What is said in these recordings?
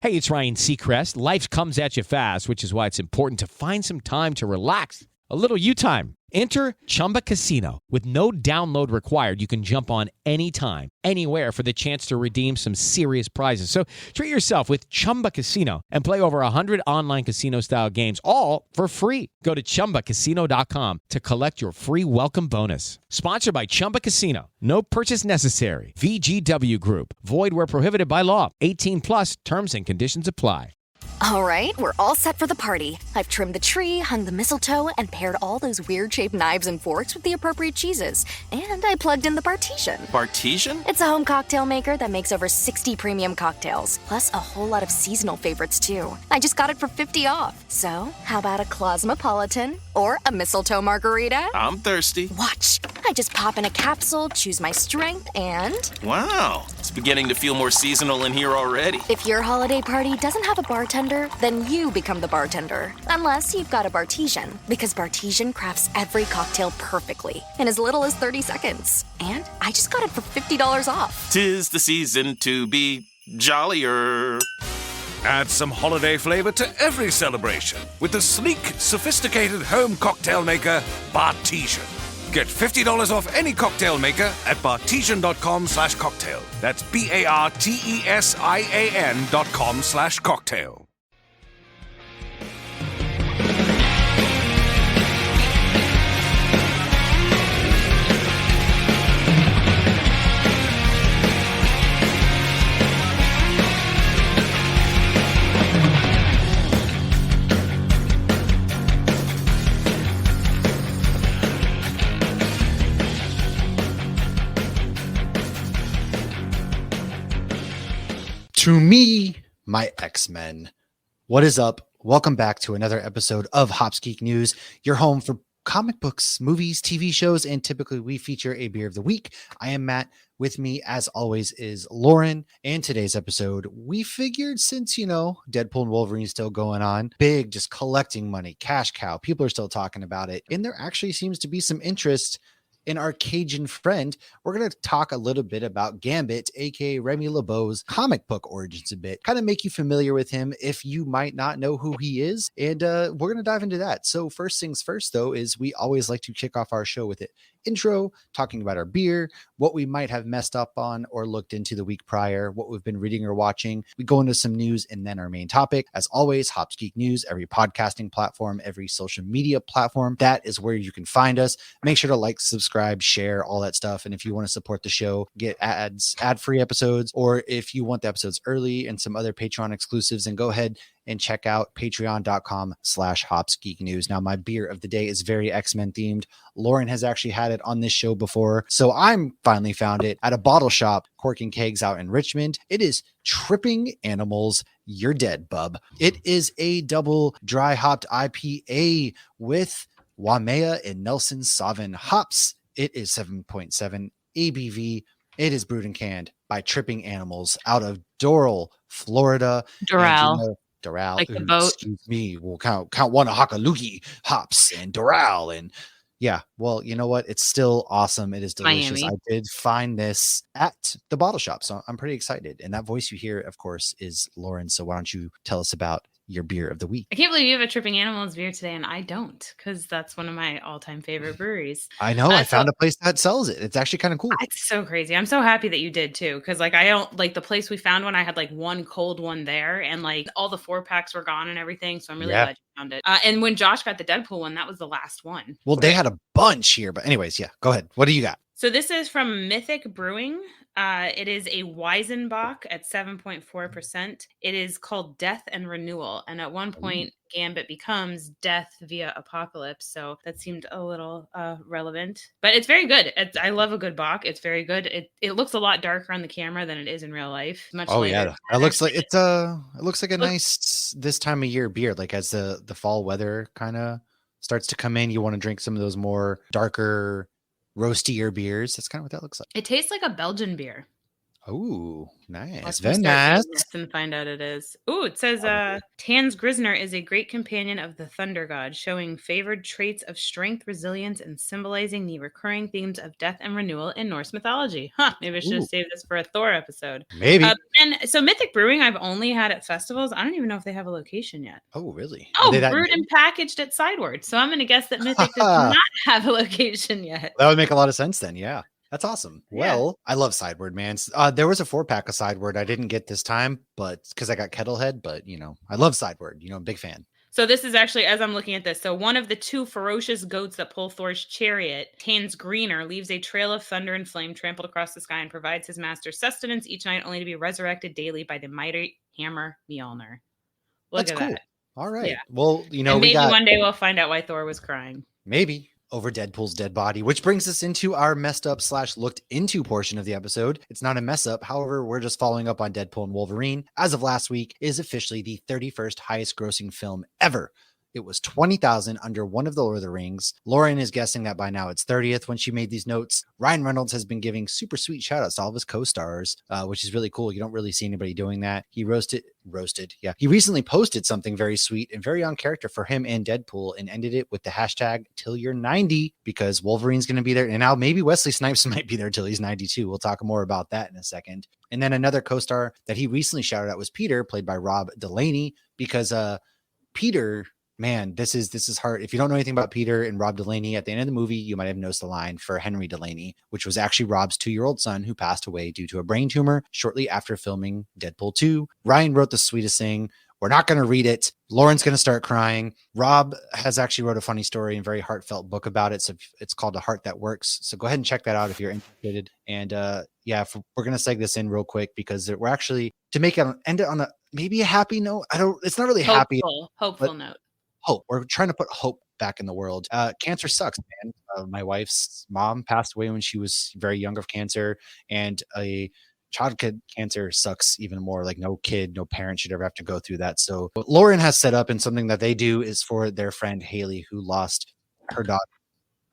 Hey, it's Ryan Seacrest. Life comes at you fast, which is why it's important to find some time to relax. A little you time. Enter Chumba Casino. With no download required, you can jump on anytime, anywhere for the chance to redeem some serious prizes. So treat yourself with Chumba Casino and play over 100 online casino-style games, all for free. Go to ChumbaCasino.com to collect your free welcome bonus. Sponsored by Chumba Casino. No purchase necessary. VGW Group. Void where prohibited by law. 18 plus terms and conditions apply. All right, we're all set for the party. I've trimmed the tree, hung the mistletoe, and paired all those weird-shaped knives and forks with the appropriate cheeses. And I plugged in the Bartesian. Bartesian? It's a home cocktail maker that makes over 60 premium cocktails, plus a whole lot of seasonal favorites, too. I just got it for 50 off. So, how about a Cosmopolitan or a mistletoe margarita? I'm thirsty. Watch. I just pop in a capsule, choose my strength, and... Wow, it's beginning to feel more seasonal in here already. If your holiday party doesn't have a bartender, then you become the bartender. Unless you've got a Bartesian, because Bartesian crafts every cocktail perfectly in as little as 30 seconds. And I just got it for $50 off. 'Tis the season to be jollier. Add some holiday flavor to every celebration with the sleek, sophisticated home cocktail maker, Bartesian. Get $50 off any cocktail maker at bartesian.com/cocktail. That's BARTESIAN.com/cocktail. To me, my X-Men. What is up? Welcome back to another episode of Hops Geek News, your home for comic books, movies, TV shows, and typically we feature a beer of the week. I am Matt. With me, as always, is Lauren. And today's episode, we figured since, Deadpool and Wolverine is still going on, big, just collecting money, cash cow, people are still talking about it. And there actually seems to be some interest in our Cajun friend. We're going to talk a little bit about Gambit, aka Remy LeBeau's comic book origins a bit, kind of make you familiar with him if you might not know who he is. And we're going to dive into that. So first things first, though, is we always like to kick off our show with an intro, talking about our beer, what we might have messed up on or looked into the week prior, what we've been reading or watching. We go into some news and then our main topic. As always, Hops Geek News, every podcasting platform, every social media platform, that is where you can find us. Make sure to like, subscribe, share, all that stuff. And if you want to support the show, get ads, ad-free episodes, or if you want the episodes early and some other Patreon exclusives, then go ahead and check out patreon.com/hopsgeeknews. Now, my beer of the day is very X-Men themed. Lauren has actually had it on this show before, so I'm finally found it at a bottle shop, Corking Kegs out in Richmond. It is Tripping Animals. You're dead, bub. It is a double dry hopped IPA with Waimea and Nelson Sauvin hops. It is 7.7 ABV. It is brewed and canned by Tripping Animals out of Doral, Florida. Doral. Doral, like the boat. Excuse me. We'll count one of Hakalugi hops and Doral, and yeah. Well, you know what? It's still awesome. It is delicious. Miami. I did find this at the bottle shop, so I'm pretty excited. And that voice you hear, of course, is Lauren. So why don't you tell us about your beer of the week? I can't believe you have a Tripping Animals beer today and I don't, because that's one of my all-time favorite breweries. I know. I found a place that sells it. It's actually kind of cool. It's so crazy. I'm so happy that you did too, because I don't like the place we found one. I had one cold one there, and all the 4-packs were gone and everything. So I'm really glad you found it. And when Josh got the Deadpool one, that was the last one. Well, they had a bunch here, but anyways, yeah. Go ahead. What do you got? So this is from Mythic Brewing. It is a Weizenbach at 7.4%. It is called Death and Renewal. And at one point, Gambit becomes Death via Apocalypse. So that seemed a little relevant. But it's very good. I love a good Bach. It's very good. It looks a lot darker on the camera than it is in real life. Much yeah. It looks like it looks like a nice this time of year beer. Like as the fall weather kind of starts to come in, you want to drink some of those more darker, roastier beers. That's kind of what that looks like. It tastes like a Belgian beer. Oh, nice. Watch me Very start nice. reading this and find out it is. Ooh, it says Tan's Grisner is a great companion of the Thunder God, showing favored traits of strength, resilience, and symbolizing the recurring themes of death and renewal in Norse mythology. Huh, maybe I should have Ooh. saved this for a Thor episode. Maybe. And so Mythic Brewing, I've only had at festivals. I don't even know if they have a location yet. Oh, really? Are they Oh, that brewed new? and packaged at Sideward. So I'm going to guess that Mythic does not have a location yet. That would make a lot of sense then. Yeah. That's awesome. Yeah. Well, I love Sideward, man. There was a 4-pack of Sideward I didn't get this time, but because I got Kettlehead, but I love Sideward. I'm a big fan. So this is actually, as I'm looking at this, so one of the 2 ferocious goats that pull Thor's chariot, Tan's Greener, leaves a trail of thunder and flame trampled across the sky and provides his master sustenance each night, only to be resurrected daily by the mighty hammer Mjolnir. Look That's at cool. that. All right. Yeah. Well, And we maybe got one day we'll find out why Thor was crying. maybe over Deadpool's dead body, which brings us into our messed up / looked into portion of the episode. It's not a mess up. However, we're just following up on Deadpool and Wolverine. As of last week, it is officially the 31st highest grossing film ever. It was 20,000 under one of the Lord of the Rings. Lauren is guessing that by now it's 30th when she made these notes. Ryan Reynolds has been giving super sweet shout outs to all of his co-stars, which is really cool. You don't really see anybody doing that. He roasted. Yeah. He recently posted something very sweet and very on character for him and Deadpool and ended it with the hashtag till you're 90 because Wolverine's going to be there. And now maybe Wesley Snipes might be there till he's 92. We'll talk more about that in a second. And then another co-star that he recently shouted out was Peter, played by Rob Delaney, because Peter, man, this is hard. If you don't know anything about Peter and Rob Delaney, at the end of the movie, you might have noticed the line for Henry Delaney, which was actually Rob's 2-year-old son who passed away due to a brain tumor shortly after filming Deadpool 2. Ryan wrote the sweetest thing. We're not going to read it. Lauren's going to start crying. Rob has actually wrote a funny story and very heartfelt book about it. So it's called A Heart That Works. So go ahead and check that out if you're interested. And we're going to seg this in real quick because we're actually to make it end it on maybe a happy note. It's not really happy. Hopeful note. Hope. We're trying to put hope back in the world. Cancer sucks, man. My wife's mom passed away when she was very young of cancer, and a childhood cancer sucks even more. Like no parent should ever have to go through that. So what Lauren has set up and something that they do is for their friend Haley, who lost her daughter.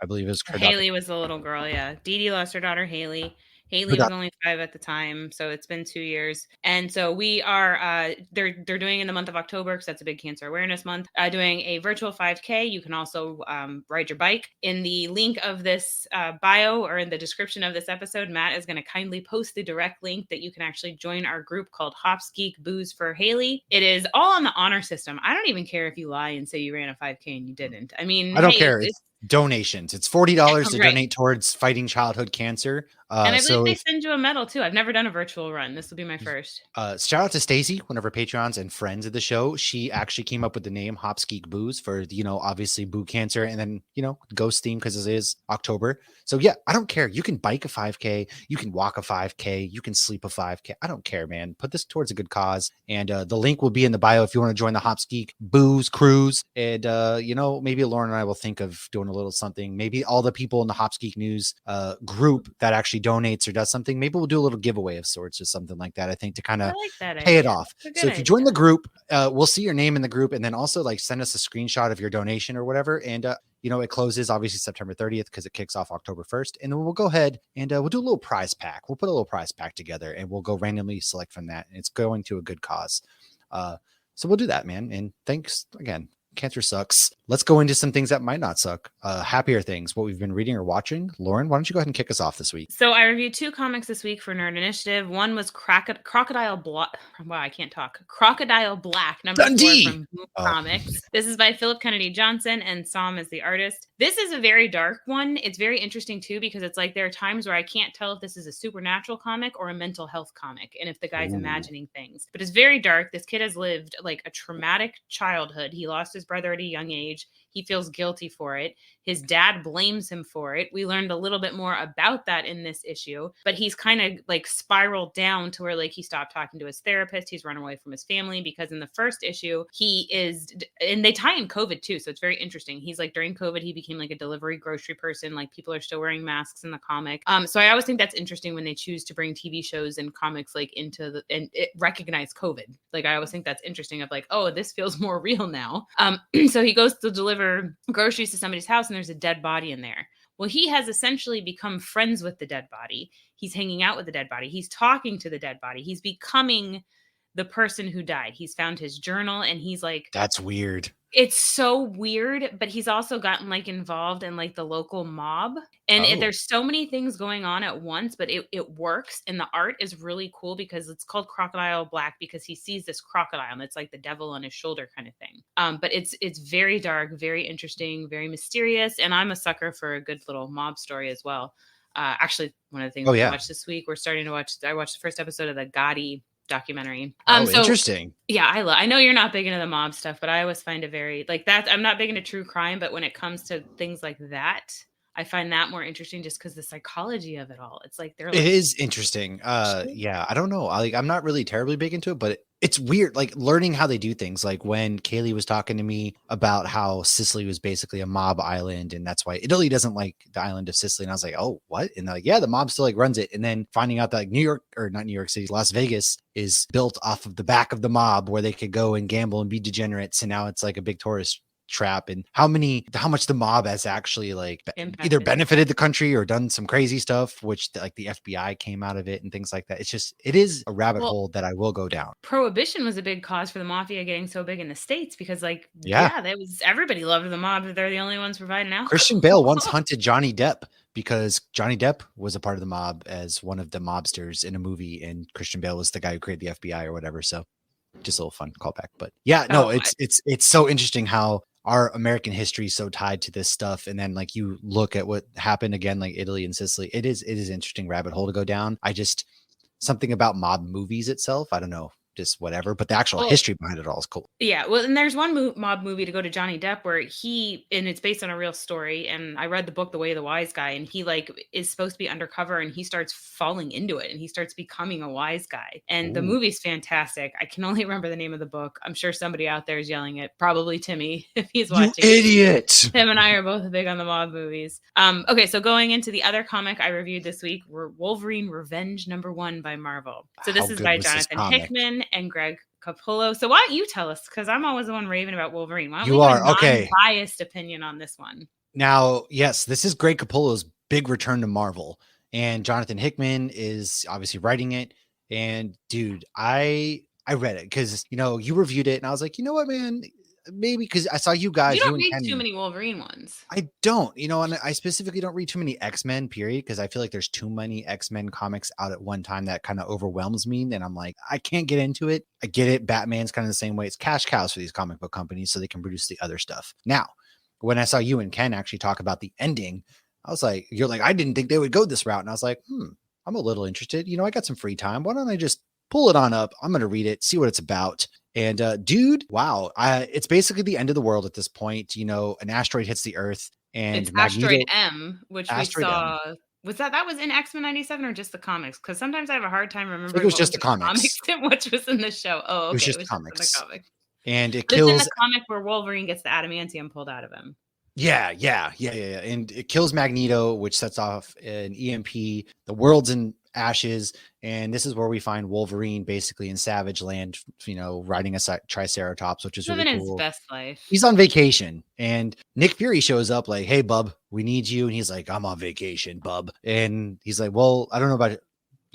I believe it was her Haley daughter. was the little girl. Yeah. Dee Dee lost her daughter, Haley. Haley was only 5 at the time, so it's been 2 years. And so we are, they're doing in the month of October, because that's a big cancer awareness month, doing a virtual 5K. You can also ride your bike. In the link of this bio or in the description of this episode, Matt is going to kindly post the direct link that you can actually join our group called Hops Geek Booze for Haley. It is all on the honor system. I don't even care if you lie and say you ran a 5K and you didn't. I mean, I don't care. It's donations. It's $40 to Right. donate towards fighting childhood cancer. And I believe they send you a medal too. I've never done a virtual run. This will be my first. Shout out to Stacy, one of our Patreons and friends of the show. She actually came up with the name Hops Geek Booze for, obviously boo cancer and then, ghost theme because it is October. So yeah, I don't care. You can bike a 5K. You can walk a 5K. You can sleep a 5K. I don't care, man. Put this towards a good cause. And the link will be in the bio if you want to join the Hops Geek Booze cruise. And, maybe Lauren and I will think of doing a little something. Maybe all the people in the Hops Geek News group that actually donates or does something, maybe we'll do a little giveaway of sorts or something like that. I think to kind of pay it off. So if you join the group, we'll see your name in the group and then also send us a screenshot of your donation or whatever. And it closes obviously September 30th because it kicks off October 1st. And then we'll go ahead and we'll do a little prize pack. We'll put a little prize pack together and we'll go randomly select from that. And it's going to a good cause. So we'll do that, man. And thanks again. Cancer sucks. Let's go into some things that might not suck. Happier things, what we've been reading or watching. Lauren, why don't you go ahead and kick us off this week? So I reviewed 2 comics this week for Nerd Initiative. One was Crocodile Black. Wow, I can't talk. Crocodile Black, number Dundee! 4 from Boom Comics. This is by Philip Kennedy Johnson and Sam is the artist. This is a very dark one. It's very interesting too because it's like there are times where I can't tell if this is a supernatural comic or a mental health comic and if the guy's imagining things. But it's very dark. This kid has lived like a traumatic childhood. He lost his brother at a young age. He feels guilty for it. His dad blames him for it. We learned a little bit more about that in this issue, but he's kind of spiraled down to where he stopped talking to his therapist. He's run away from his family because in the first issue, and they tie in COVID too. So it's very interesting. He's during COVID, he became a delivery grocery person. People are still wearing masks in the comic. So I always think that's interesting when they choose to bring TV shows and comics into and it recognize COVID. I always think that's interesting of oh, this feels more real now. So he goes to deliver groceries to somebody's house and there's a dead body in there. Well, he has essentially become friends with the dead body. He's hanging out with the dead body. He's talking to the dead body. He's becoming the person who died. He's found his journal and he's like, That's weird. it's so weird, but he's also gotten like involved in like the local mob. And there's so many things going on at once, but it works. And the art is really cool because it's called Crocodile Black because he sees this crocodile and it's like the devil on his shoulder kind of thing. But it's very dark, very interesting, very mysterious. And I'm a sucker for a good little mob story as well. Actually, one of the things we watched this week, I watched the first episode of the Gotti documentary. So, interesting. Yeah, I know you're not big into the mob stuff, but I always find it very like that. I'm not big into true crime, but when it comes to things like that, I find that more interesting just because the psychology of it all. It's like it is interesting. Yeah, I don't know. I'm not really terribly big into it, but it's weird. Like learning how they do things. Like when Kaylee was talking to me about how Sicily was basically a mob island, and that's why Italy doesn't like the island of Sicily. And I was like, oh, what? And they're like, yeah, the mob still like runs it. And then finding out that like not New York City, Las Vegas is built off of the back of the mob where they could go and gamble and be degenerates. And now it's like a big tourist trap, and how much the mob has actually like either benefited the country or done some crazy stuff, which like the FBI came out of it and things like that. It is a rabbit hole that I will go down. Prohibition was a big cause for the mafia getting so big in the States because like, that was everybody loved the mob. They're the only ones providing alcohol. Christian Bale once hunted Johnny Depp because Johnny Depp was a part of the mob as one of the mobsters in a movie, and Christian Bale was the guy who created the FBI or whatever. So just a little fun callback. But yeah, no, it's so interesting how our American history is so tied to this stuff. And then like you look at what happened again, like Italy and Sicily, it is interesting rabbit hole to go down. Something about mob movies itself, I don't know, just whatever, but the actual history behind it all is cool. Yeah, well, and there's one mob movie to go to Johnny Depp where and it's based on a real story, and I read the book The Way of the Wise Guy, and he like is supposed to be undercover, and he starts falling into it, and he starts becoming a wise guy, and the movie's fantastic. I can only remember the name of the book. I'm sure somebody out there is yelling it, probably Timmy, if he's watching. You idiot! Him and I are both big on the mob movies. Okay, so going into the other comic I reviewed this week were Wolverine Revenge #1 by Marvel. So this is by Jonathan Hickman and Greg Cappullo. So why don't you tell us? Because I'm always the one raving about Wolverine. Why don't we get a non-biased opinion on this one? Now, yes, this is Greg Capullo's big return to Marvel, and Jonathan Hickman is obviously writing it. And dude, I read it because you reviewed it, and I was like, you know what, man. Maybe because I saw you guys. You don't read too many Wolverine ones. I don't, and I specifically don't read too many X-Men, period, because I feel like there's too many X-Men comics out at one time that kind of overwhelms me. And I'm like, I can't get into it. I get it. Batman's kind of the same way. It's cash cows for these comic book companies so they can produce the other stuff. Now, when I saw you and Ken actually talk about the ending, I was like, you're like, I didn't think they would go this route. And I was like, I'm a little interested. I got some free time. Why don't I just pull it on up? I'm going to read it, see what it's about. And dude, wow. It's basically the end of the world at this point. An asteroid hits the Earth and it's Asteroid M, which we saw. Was that was in X-Men 97 or just the comics? Because sometimes I have a hard time remembering. It was just the comics. And which was in the show. Oh, okay. It was just the comics. And it kills. It's in the comic where Wolverine gets the adamantium pulled out of him. Yeah. And it kills Magneto, which sets off an EMP. The world's in ashes, and this is where we find Wolverine basically in Savage Land, riding a Triceratops, which is living really cool. His best life. He's on vacation, and Nick Fury shows up like, "Hey, bub, we need you." And he's like, "I'm on vacation, bub." And he's like, "Well, I don't know about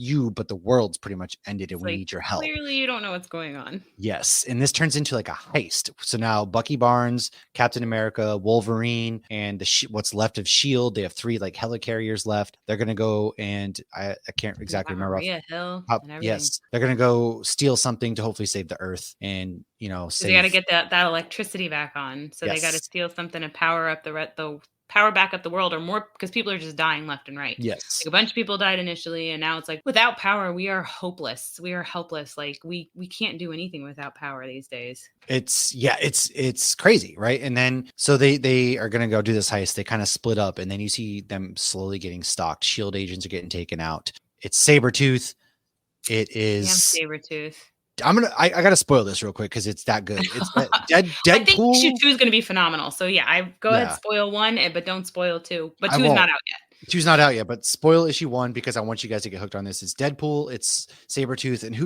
you, but the world's pretty much ended, and we need your help." Clearly, you don't know what's going on. Yes, and this turns into like a heist. So now Bucky Barnes, Captain America, Wolverine, and what's left of S.H.I.E.L.D. They have 3 like helicarriers left. They're gonna go, and I can't exactly remember. Yes, they're gonna go steal something to hopefully save the Earth, and they got to get that electricity back on. So they got to steal something to power up the power back up the world, or more, because people are just dying left and right. Yes. Like a bunch of people died initially, and now it's like without power, we are hopeless. We are helpless. Like we can't do anything without power these days. It's crazy, right? And then so they are gonna go do this heist. They kind of split up, and then you see them slowly getting stalked. S.H.I.E.L.D. agents are getting taken out. It's Sabretooth. It is Damn Sabretooth. I gotta spoil this real quick because it's that good. It's Deadpool. I think issue 2 is gonna be phenomenal. So yeah, go ahead, spoil 1, but don't spoil 2. But 2 is not out yet. 2's not out yet, but spoil issue 1 because I want you guys to get hooked on this. It's Deadpool, it's Sabretooth, and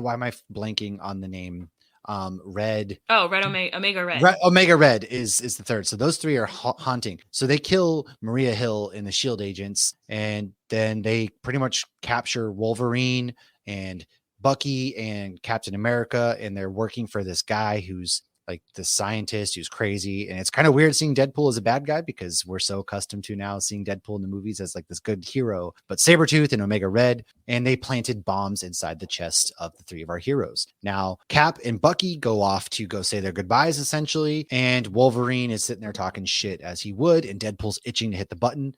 why am I blanking on the name? Red. Oh, Red Omega Red. Omega Red is the third. So those three are haunting. So they kill Maria Hill and the Shield agents, and then they pretty much capture Wolverine and Bucky and Captain America, and they're working for this guy who's like the scientist who's crazy. And it's kind of weird seeing Deadpool as a bad guy because we're so accustomed to now seeing Deadpool in the movies as like this good hero. But Sabretooth and Omega Red, and they planted bombs inside the chests of the three of our heroes. Now, Cap and Bucky go off to go say their goodbyes, essentially, and Wolverine is sitting there talking shit as he would, and Deadpool's itching to hit the button.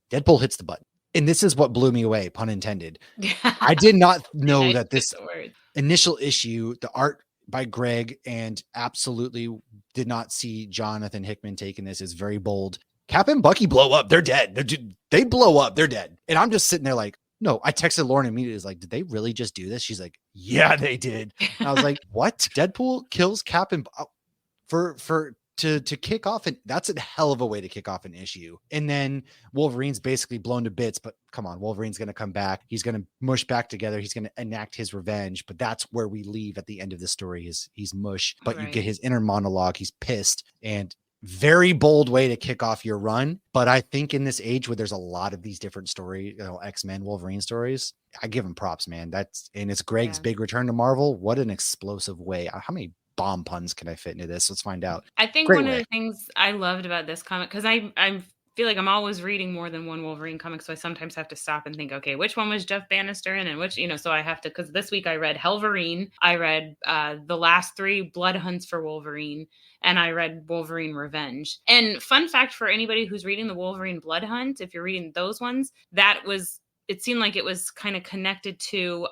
Deadpool hits the button. And this is what blew me away, pun intended. I did not know that this initial issue, the art by Greg, and absolutely did not see Jonathan Hickman taking this, is very bold. Cap and Bucky blow up. They're dead. They blow up. They're dead. And I'm just sitting there like, no, I texted Lauren immediately. Is like, did they really just do this? She's like, yeah, they did. And I was like, what? Deadpool kills Cap and to kick off, and that's a hell of a way to kick off an issue. And then Wolverine's basically blown to bits, but come on, Wolverine's going to come back. He's going to mush back together. He's going to enact his revenge, but that's where we leave at the end of the story. He's mush, but you get his inner monologue. He's pissed, and very bold way to kick off your run. But I think in this age where there's a lot of these different story, X-Men, Wolverine stories, I give him props, man. And it's Greg's big return to Marvel. What an explosive way. How many bomb puns can I fit into this? Let's find out. I think one of the things I loved about this comic, because I feel like I'm always reading more than one Wolverine comic, so I sometimes have to stop and think, okay, which one was Jeff Bannister in, and which, so I have to, because this week I read Helverine, I read the last 3 Blood Hunts for Wolverine, and I read Wolverine Revenge. And fun fact for anybody who's reading the Wolverine Blood Hunt, if you're reading those ones, it seemed like it was kind of connected to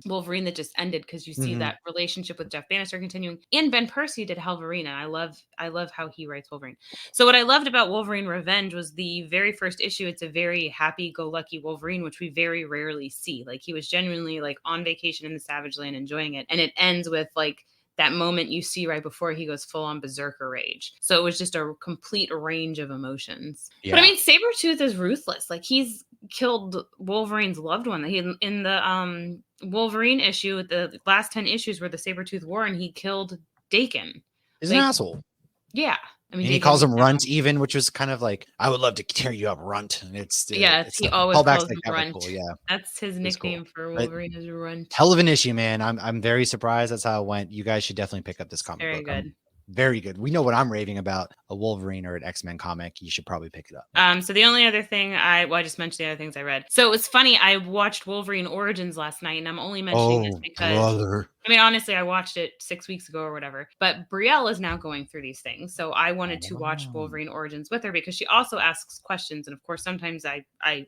Wolverine that just ended, because you see that relationship with Jeff Bannister continuing. And Ben Percy did Helverine, and I love how he writes Wolverine. So what I loved about Wolverine Revenge was the very first issue. It's a very happy-go-lucky Wolverine, which we very rarely see. Like, he was genuinely like on vacation in the Savage Land enjoying it. And it ends with like that moment you see right before he goes full on berserker rage. So it was just a complete range of emotions. Yeah. But I mean, Sabretooth is ruthless. Like, he's killed Wolverine's loved one. In the Wolverine issue, the last 10 issues were the Sabretooth War, and he killed Dakin. He's an asshole. Yeah. I mean, and he calls him Runt even, which was kind of like, I would love to tear you up, Runt. And he always calls him Runt. Cool. Yeah, that's his nickname for Wolverine, is Runt. Hell of an issue, man. I'm very surprised that's how it went. You guys should definitely pick up this comic book. Very good. Very good. We know what I'm raving about, a Wolverine or an X-Men comic. You should probably pick it up. So the only other thing I just mentioned the other things I read. So it was funny. I watched Wolverine Origins last night, and I'm only mentioning this because I mean, honestly, I watched it 6 weeks ago or whatever, but Brielle is now going through these things. So I wanted to watch Wolverine Origins with her, because she also asks questions. And of course, sometimes a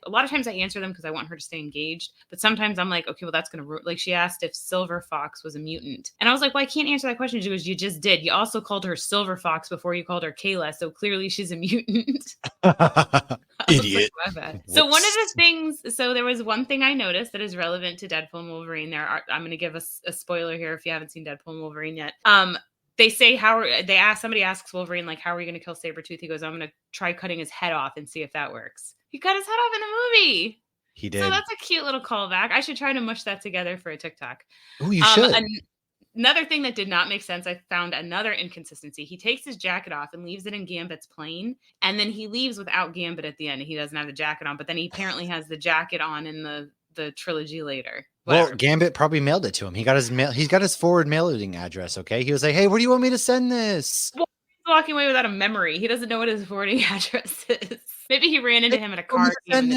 lot of times I answer them because I want her to stay engaged. But sometimes I'm like, okay, well, that's going to, like, she asked if Silver Fox was a mutant. And I was like, well, I can't answer that question. She goes, you just did. You also called her Silver Fox before you called her Kayla. So clearly she's a mutant. Idiot. Like, so one of the things, so there was one thing I noticed that is relevant to Deadpool and Wolverine. I'm going to give a spoiler here if you haven't seen Deadpool and Wolverine yet. They say somebody asks Wolverine, like, how are you going to kill Sabretooth? He goes, I'm going to try cutting his head off and see if that works. He cut his head off in the movie. He did. So that's a cute little callback. I should try to mush that together for a TikTok. Oh, you should. Another thing that did not make sense, I found another inconsistency. He takes his jacket off and leaves it in Gambit's plane, and then he leaves without Gambit at the end. He doesn't have the jacket on, but then he apparently has the jacket on in the trilogy later. Whatever. Well, Gambit probably mailed it to him. He got his mail. He's got his forward mailing address. Okay, he was like, "Hey, where do you want me to send this?" Well, he's walking away without a memory. He doesn't know what his forwarding address is. Maybe he ran into him at a car. And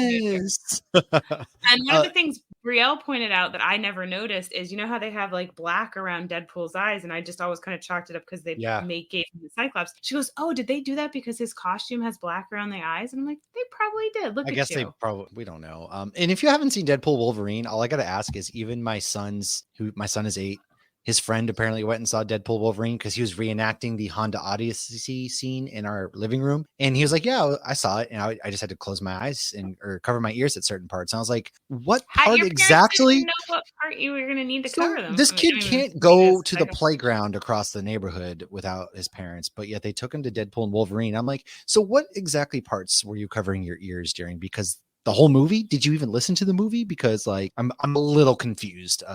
one of the things Brielle pointed out that I never noticed is, you know how they have like black around Deadpool's eyes, and I just always kind of chalked it up because they gave him the Cyclops. She goes, "Oh, did they do that because his costume has black around the eyes?" And I'm like, they probably did. Look, I guess they probably. We don't know. And if you haven't seen Deadpool Wolverine, all I got to ask is, even my son is 8. His friend apparently went and saw Deadpool Wolverine because he was reenacting the Honda Odyssey scene in our living room. And he was like, yeah, I saw it. And I just had to close my eyes or cover my ears at certain parts. And I was like, what part exactly? Didn't know what part you were going to need to cover them. This kid can't go to the playground across the neighborhood without his parents, but yet they took him to Deadpool and Wolverine. I'm like, so what exactly parts were you covering your ears during? Because the whole movie, did you even listen to the movie? Because like, I'm a little confused.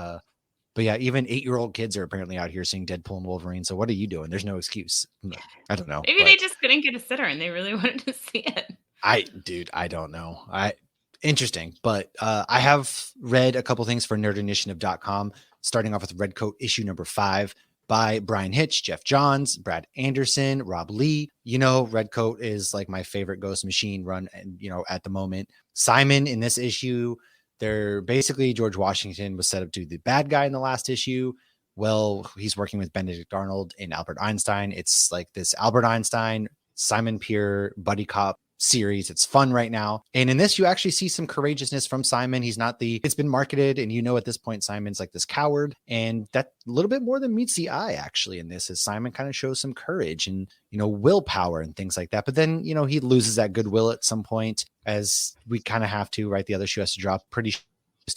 But yeah, even 8-year-old kids are apparently out here seeing Deadpool and Wolverine. So what are you doing? There's no excuse. I don't know. Maybe they just couldn't get a sitter and they really wanted to see it. I don't know. Interesting. But I have read a couple things for nerdinitiative.com, starting off with Redcoat issue number 5 by Brian Hitch, Jeff Johns, Brad Anderson, Rob Lee. Redcoat is like my favorite Ghost Machine run, at the moment. Simon in this issue, they're basically George Washington was set up to be the bad guy in the last issue. Well, he's working with Benedict Arnold and Albert Einstein. It's like this Albert Einstein, Simon Peer buddy cop series. It's fun right now. And in this, you actually see some courageousness from Simon. He's not it's been marketed, and at this point, Simon's like this coward. And that a little bit more than meets the eye actually in this, is Simon kind of shows some courage and, willpower and things like that. But then, he loses that goodwill at some point, as we kind of have to, right? The other shoe has to drop pretty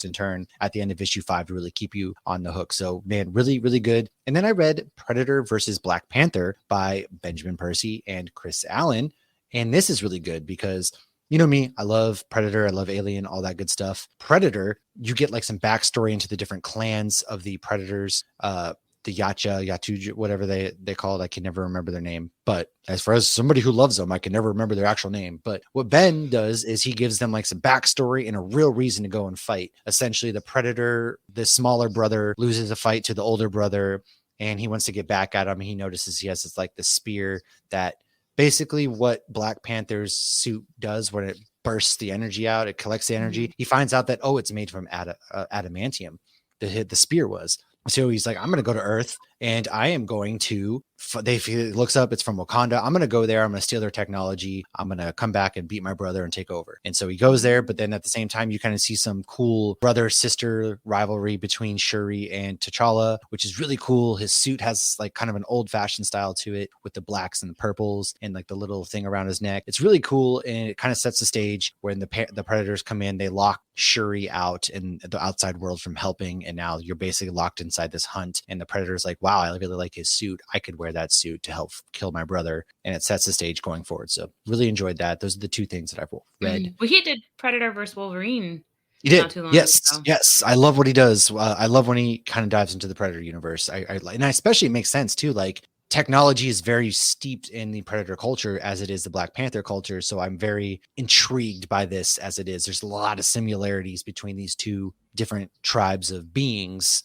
in turn at the end of issue 5 to really keep you on the hook. So man, really, really good. And then I read Predator versus Black Panther by Benjamin Percy and Chris Allen. And this is really good because, me, I love Predator, I love Alien, all that good stuff. Predator, you get like some backstory into the different clans of the Predators, the Yatuja, whatever they call it. I can never remember their name. But as far as somebody who loves them, I can never remember their actual name. But what Ben does is he gives them like some backstory and a real reason to go and fight. Essentially, the Predator, the smaller brother, loses a fight to the older brother, and he wants to get back at him. He notices he has this like the spear that basically what Black Panther's suit does when it bursts the energy out, it collects the energy. He finds out that, it's made from adamantium. The spear was. So he's like, I'm going to go to Earth and I am going to, he looks up, it's from Wakanda. I'm going to go there. I'm going to steal their technology. I'm going to come back and beat my brother and take over. And so he goes there. But then at the same time, you kind of see some cool brother-sister rivalry between Shuri and T'Challa, which is really cool. His suit has like kind of an old fashioned style to it with the blacks and the purples and like the little thing around his neck. It's really cool. And it kind of sets the stage when the Predators come in, they lock Shuri out in the outside world from helping. And now you're basically locked inside this hunt. And the Predator's like, wow, I really like his suit. I could wear that suit to help kill my brother. And it sets the stage going forward. So really enjoyed that. Those are the two things that I've read. Well, he did Predator versus Wolverine. He did. Yes. I love what he does. I love when he kind of dives into the Predator universe. And especially it makes sense too. Like technology is very steeped in the Predator culture as it is the Black Panther culture. So I'm very intrigued by this as it is. There's a lot of similarities between these two different tribes of beings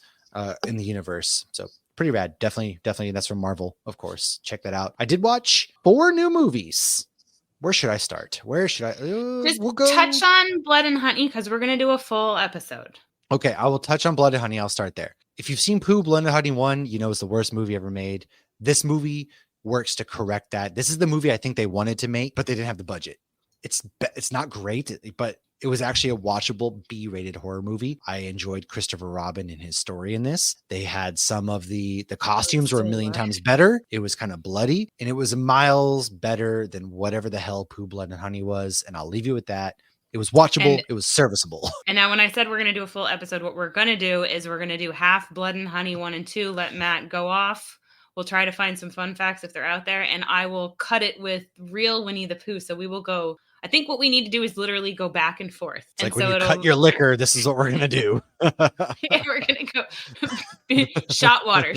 in the universe. So pretty rad. Definitely. That's from Marvel, of course. Check that out. I did watch 4 new movies. Where should I start? Just touch on Blood and Honey because we're going to do a full episode. Okay, I will touch on Blood and Honey. I'll start there. If you've seen Pooh, Blood and Honey 1, it's the worst movie ever made. This movie works to correct that. This is the movie I think they wanted to make, but they didn't have the budget. It's not great, but it was actually a watchable B-rated horror movie. I enjoyed Christopher Robin and his story in this. They had some of the costumes were a million times better. It was kind of bloody, and it was miles better than whatever the hell Pooh, Blood and Honey was. And I'll leave you with that. It was watchable. It was serviceable. And now when I said we're going to do a full episode, what we're going to do is we're going to do half Blood and Honey 1 and 2. Let Matt go off. We'll try to find some fun facts if they're out there. And I will cut it with real Winnie the Pooh. So we will go. I think what we need to do is literally go back and forth. It's like when you cut your liquor, this is what we're going to do. Yeah, we're going to go shot water.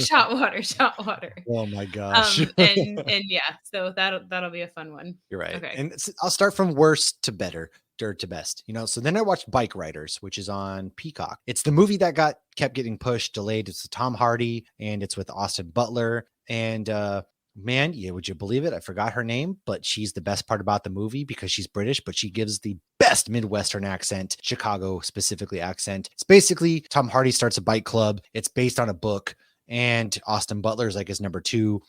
Oh my gosh. And yeah, so that'll be a fun one. You're right. Okay. And I'll start from worst to better. Dirt to best, so then I watched Bike Riders, which is on Peacock. It's the movie that kept getting pushed, delayed. It's with Tom Hardy and it's with Austin Butler. And man, yeah, would you believe it? I forgot her name, but she's the best part about the movie because she's British, but she gives the best Midwestern accent, Chicago specifically accent. It's basically Tom Hardy starts a bike club. It's based on a book, and Austin Butler is like his number 2.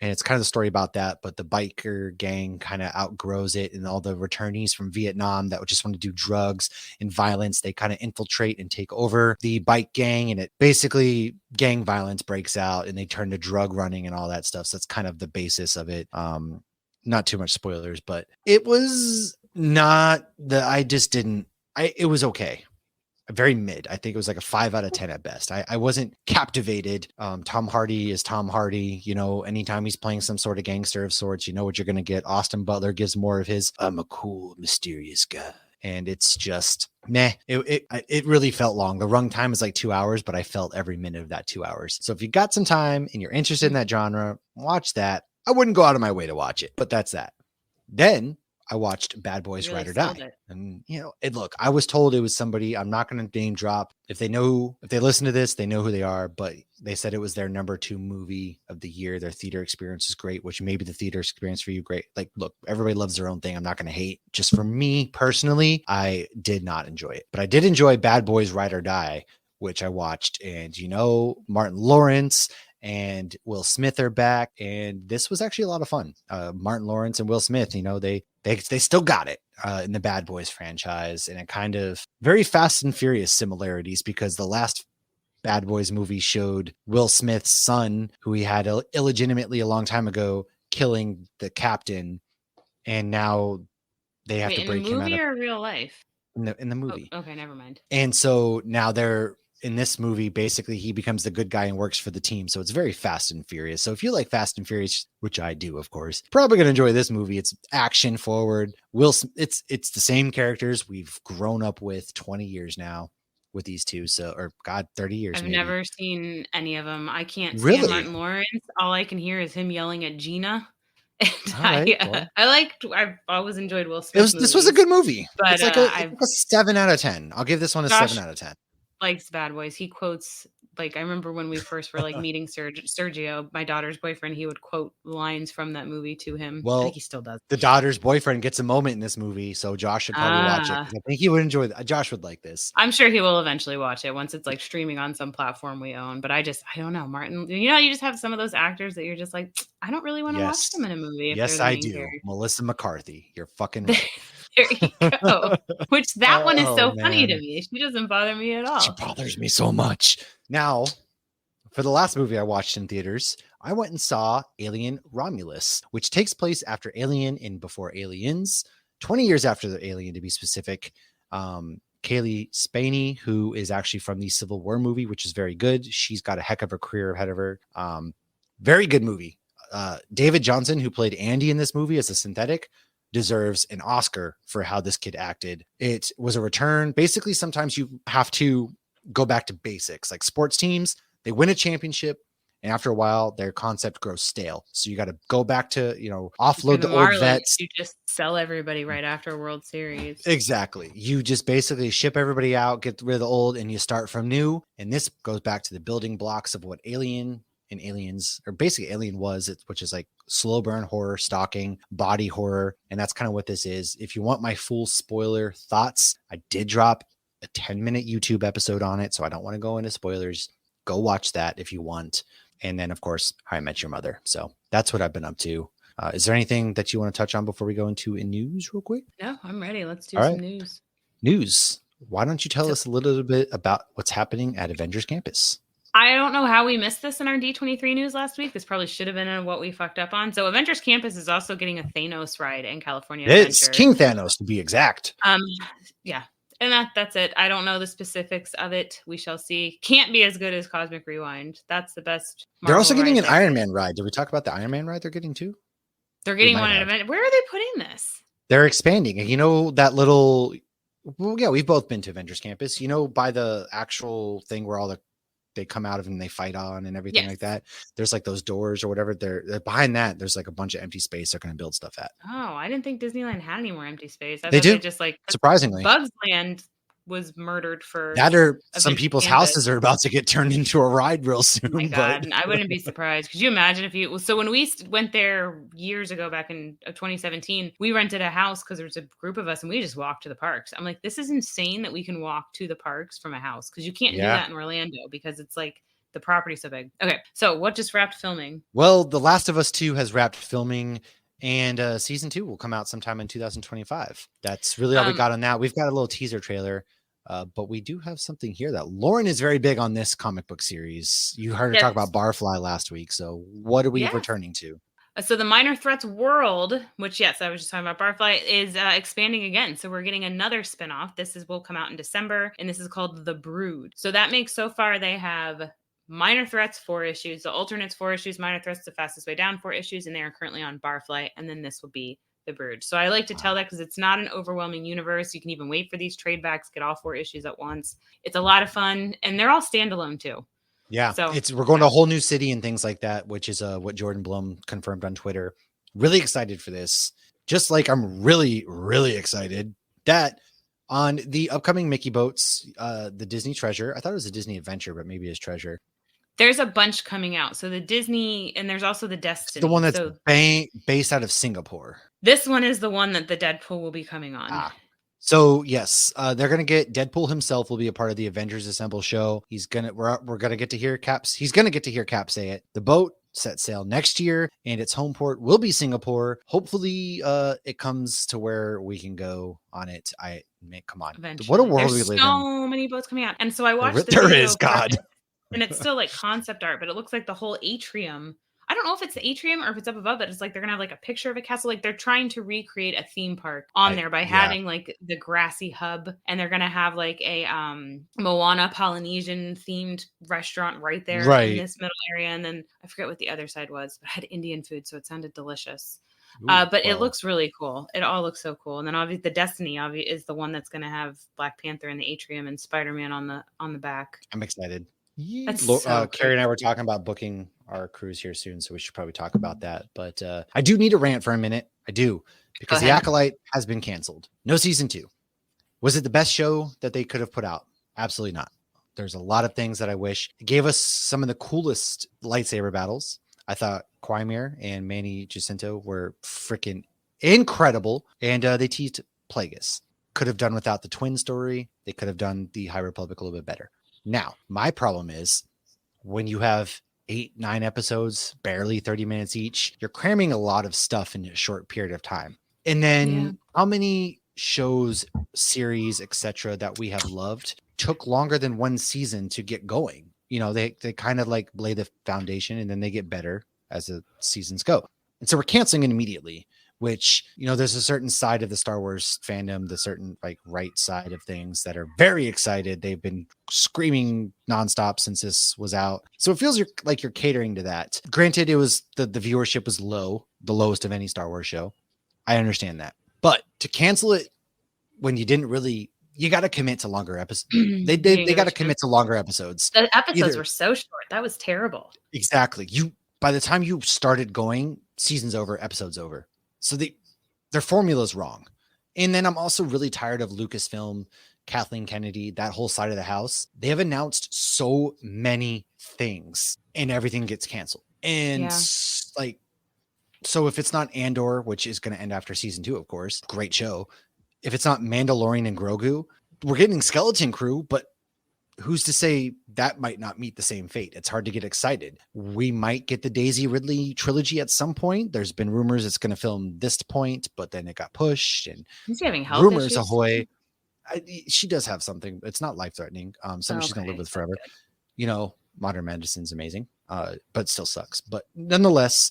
And it's kind of the story about that, but the biker gang kind of outgrows it, and all the returnees from Vietnam that would just want to do drugs and violence, they kind of infiltrate and take over the bike gang, and it basically gang violence breaks out and they turn to drug running and all that stuff. So that's kind of the basis of it. Not too much spoilers, but it was not it was okay. Very mid. I think it was like a 5 out of 10 at best. I wasn't captivated. Tom Hardy is Tom Hardy. Anytime he's playing some sort of gangster of sorts, you know what you're going to get. Austin Butler gives more of his, I'm a cool, mysterious guy. and it's just meh. It really felt long. The run time is like 2 hours, but I felt every minute of that 2 hours. So if you got some time and you're interested in that genre, watch that. I wouldn't go out of my way to watch it, but that's that. Then I watched Bad Boys Really Ride or sold Die. it. And, look, I was told it was somebody, I'm not going to name drop. If they listen to this, they know who they are, but they said it was their number 2 movie of the year. Their theater experience is great, which maybe the theater experience for you, great. Like, look, everybody loves their own thing. I'm not going to hate. Just for me personally, I did not enjoy it, but I did enjoy Bad Boys Ride or Die, which I watched. And, Martin Lawrence and Will Smith are back, and this was actually a lot of fun. Martin Lawrence and Will Smith, they still got it in the Bad Boys franchise, and it kind of very Fast and Furious similarities, because the last Bad Boys movie showed Will Smith's son, who he had illegitimately a long time ago, killing the captain, and now they have to break him out in the movie of or real life. in the movie. Oh, okay, never mind. And so now they're in this movie, basically he becomes the good guy and works for the team. So it's very Fast and Furious. So if you like Fast and Furious, which I do, of course, probably going to enjoy this movie. It's action forward. It's the same characters we've grown up with 20 years now with these two. So, or God, 30 years. I've maybe. never seen any of them. I can't stand Really? Martin Lawrence. All I can hear is him yelling at Gina. And All right, well. I've always enjoyed Will Smith. This was a good movie. But it's like a 7 out of 10. I'll give this one a Josh 7 out of 10. Likes Bad Boys. He quotes, like, I remember when we first were like meeting Sergio, my daughter's boyfriend, he would quote lines from that movie to him. Well, I think he still does. The daughter's boyfriend gets a moment in this movie, so Josh should probably watch it. I think he would enjoy that. Josh would like this. I'm sure he will eventually watch it once it's like streaming on some platform we own. But I don't know, Martin. You just have some of those actors that you're just like, I don't really want to watch them in a movie. Yes, I do. Melissa McCarthy. You're fucking right. There you go. Which that one is so funny to me. She doesn't bother me at all. She bothers me so much. Now, for the last movie I watched in theaters, I went and saw Alien Romulus, which takes place after Alien and before Aliens, 20 years after the Alien to be specific. Kaylee Spaney, who is actually from the Civil War movie, which is very good. She's got a heck of a career ahead of her. Very good movie. David Johnson, who played Andy in this movie as a synthetic, deserves an Oscar for how this kid acted. It was a return. Basically, sometimes you have to go back to basics. Like sports teams, they win a championship, and after a while, their concept grows stale. So you got to go back to, offload the old vets. You just sell everybody right after a World Series. Exactly. You just basically ship everybody out, get rid of the old, and you start from new. And this goes back to the building blocks of what Alien and Aliens, or basically Alien was, which is like slow burn horror, stalking, body horror. And that's kind of what this is. If you want my full spoiler thoughts, I did drop a 10-minute YouTube episode on it, so I don't want to go into spoilers. Go watch that if you want. And then, of course, How I Met Your Mother. So that's what I've been up to. Is there anything that you want to touch on before we go into news real quick? No, I'm ready. Let's do some news. News. Why don't you tell us a little bit about what's happening at Avengers Campus? I don't know how we missed this in our D23 news last week. This probably should have been in what we fucked up on. So Avengers Campus is also getting a Thanos ride in California. It's King Thanos, to be exact. Yeah. And that's it. I don't know the specifics of it. We shall see. Can't be as good as Cosmic Rewind. That's the best. They're also getting an Iron Man ride. Did we talk about the Iron Man ride they're getting too? They're getting one at event. Where are they putting this? They're expanding. That little... Well, yeah, we've both been to Avengers Campus. By the actual thing where they come out of and they fight on and everything like that. There's like those doors or whatever. They're behind that. There's like a bunch of empty space they're going to build stuff at. Oh, I didn't think Disneyland had any more empty space. They do. Just like surprisingly, Bugs Land was murdered for that, or some people's houses are about to get turned into a ride real soon. Oh my God. I wouldn't be surprised. Could you imagine so when we went there years ago, back in 2017, we rented a house because there was a group of us and we just walked to the parks. I'm like, this is insane that we can walk to the parks from a house, because you can't do that in Orlando because it's like the property's so big. Okay. So what just wrapped filming? Well, The Last of Us 2 has wrapped filming, and season 2 will come out sometime in 2025. That's really all we got on that. We've got a little teaser trailer. But we do have something here that Lauren is very big on this comic book series. You heard her talk about Barfly last week. So what are we returning to? So the Minor Threats world, which, yes, I was just talking about Barfly, is expanding again. So we're getting another spinoff. Will come out in December, and this is called The Brood. So that makes, so far they have Minor Threats 4 issues, the Alternates 4 issues, Minor Threats The Fastest Way Down 4 issues, and they are currently on Barfly. And then this will be the Brood. So I like to tell that because it's not an overwhelming universe. You can even wait for these trade backs, get all 4 issues at once. It's a lot of fun, and they're all standalone too. Yeah, So we're going to a whole new city and things like that, which is what Jordan Blum confirmed on Twitter. Really excited for this. Just like I'm really, really excited that on the upcoming Mickey Boats, the Disney Treasure. I thought it was a Disney Adventure, but maybe it's Treasure. There's a bunch coming out. So the Disney, and there's also the Destiny. The one that's based out of Singapore. This one is the one that the Deadpool will be coming on. So yes, they're gonna get Deadpool himself will be a part of the Avengers Assemble show. We're gonna get to hear Caps. He's gonna get to hear Cap say it. The boat set sail next year, and its home port will be Singapore. Hopefully, it comes to where we can go on it. Come on, Eventually. What a world There's we live in. So many boats coming out, and so I watched. There is God. And it's still like concept art, but it looks like the whole atrium. I don't know if it's the atrium or if it's up above it. It's like they're gonna have like a picture of a castle. Like they're trying to recreate a theme park on there by having like the grassy hub, and they're gonna have like a Moana Polynesian themed restaurant right there in this middle area. And then I forget what the other side was, but it had Indian food, so it sounded delicious. But it looks really cool. It all looks so cool. And then obviously the Destiny is the one that's gonna have Black Panther in the atrium and Spider-Man on the back. I'm excited. Carrie and I were talking about booking our cruise here soon, so we should probably talk about that. But I do need a rant for a minute. I do, because The Acolyte has been canceled. No season 2. Was it the best show that they could have put out? Absolutely not. There's a lot of things that I wish. It gave us some of the coolest lightsaber battles. I thought Quimir and Manny Jacinto were freaking incredible, and they teased Plagueis. Could have done without the twin story. They could have done the High Republic a little bit better. Now, my problem is when you have 8-9 episodes, barely 30 minutes each, you're cramming a lot of stuff in a short period of time. And then how many shows, series, etc. that we have loved took longer than one season to get going? You know, they kind of like lay the foundation and then they get better as the seasons go. And so we're canceling it immediately, which, you know, there's a certain side of the Star Wars fandom, the certain like right side of things that are very excited. They've been screaming nonstop since this was out. So it feels like you're catering to that. Granted, it was the viewership was low, the lowest of any Star Wars show. I understand that. But to cancel it when you didn't really, you got to commit to longer episodes. They got to commit to longer episodes. The episodes were so short. That was terrible. Exactly. By the time you started going, season's over, episode's over. So their formula is wrong. And then I'm also really tired of Lucasfilm, Kathleen Kennedy, that whole side of the house. They have announced so many things and everything gets canceled. And so if it's not Andor, which is going to end after season 2, of course, great show. If it's not Mandalorian and Grogu, we're getting Skeleton Crew, but who's to say that might not meet the same fate? It's hard to get excited. We might get the Daisy Ridley trilogy at some point. There's been rumors it's going to film this point, but then it got pushed. And he's having health rumors issues. Ahoy. She does have something. It's not life-threatening. Something she's going to live with forever. You know, modern medicine's amazing, but still sucks. But nonetheless,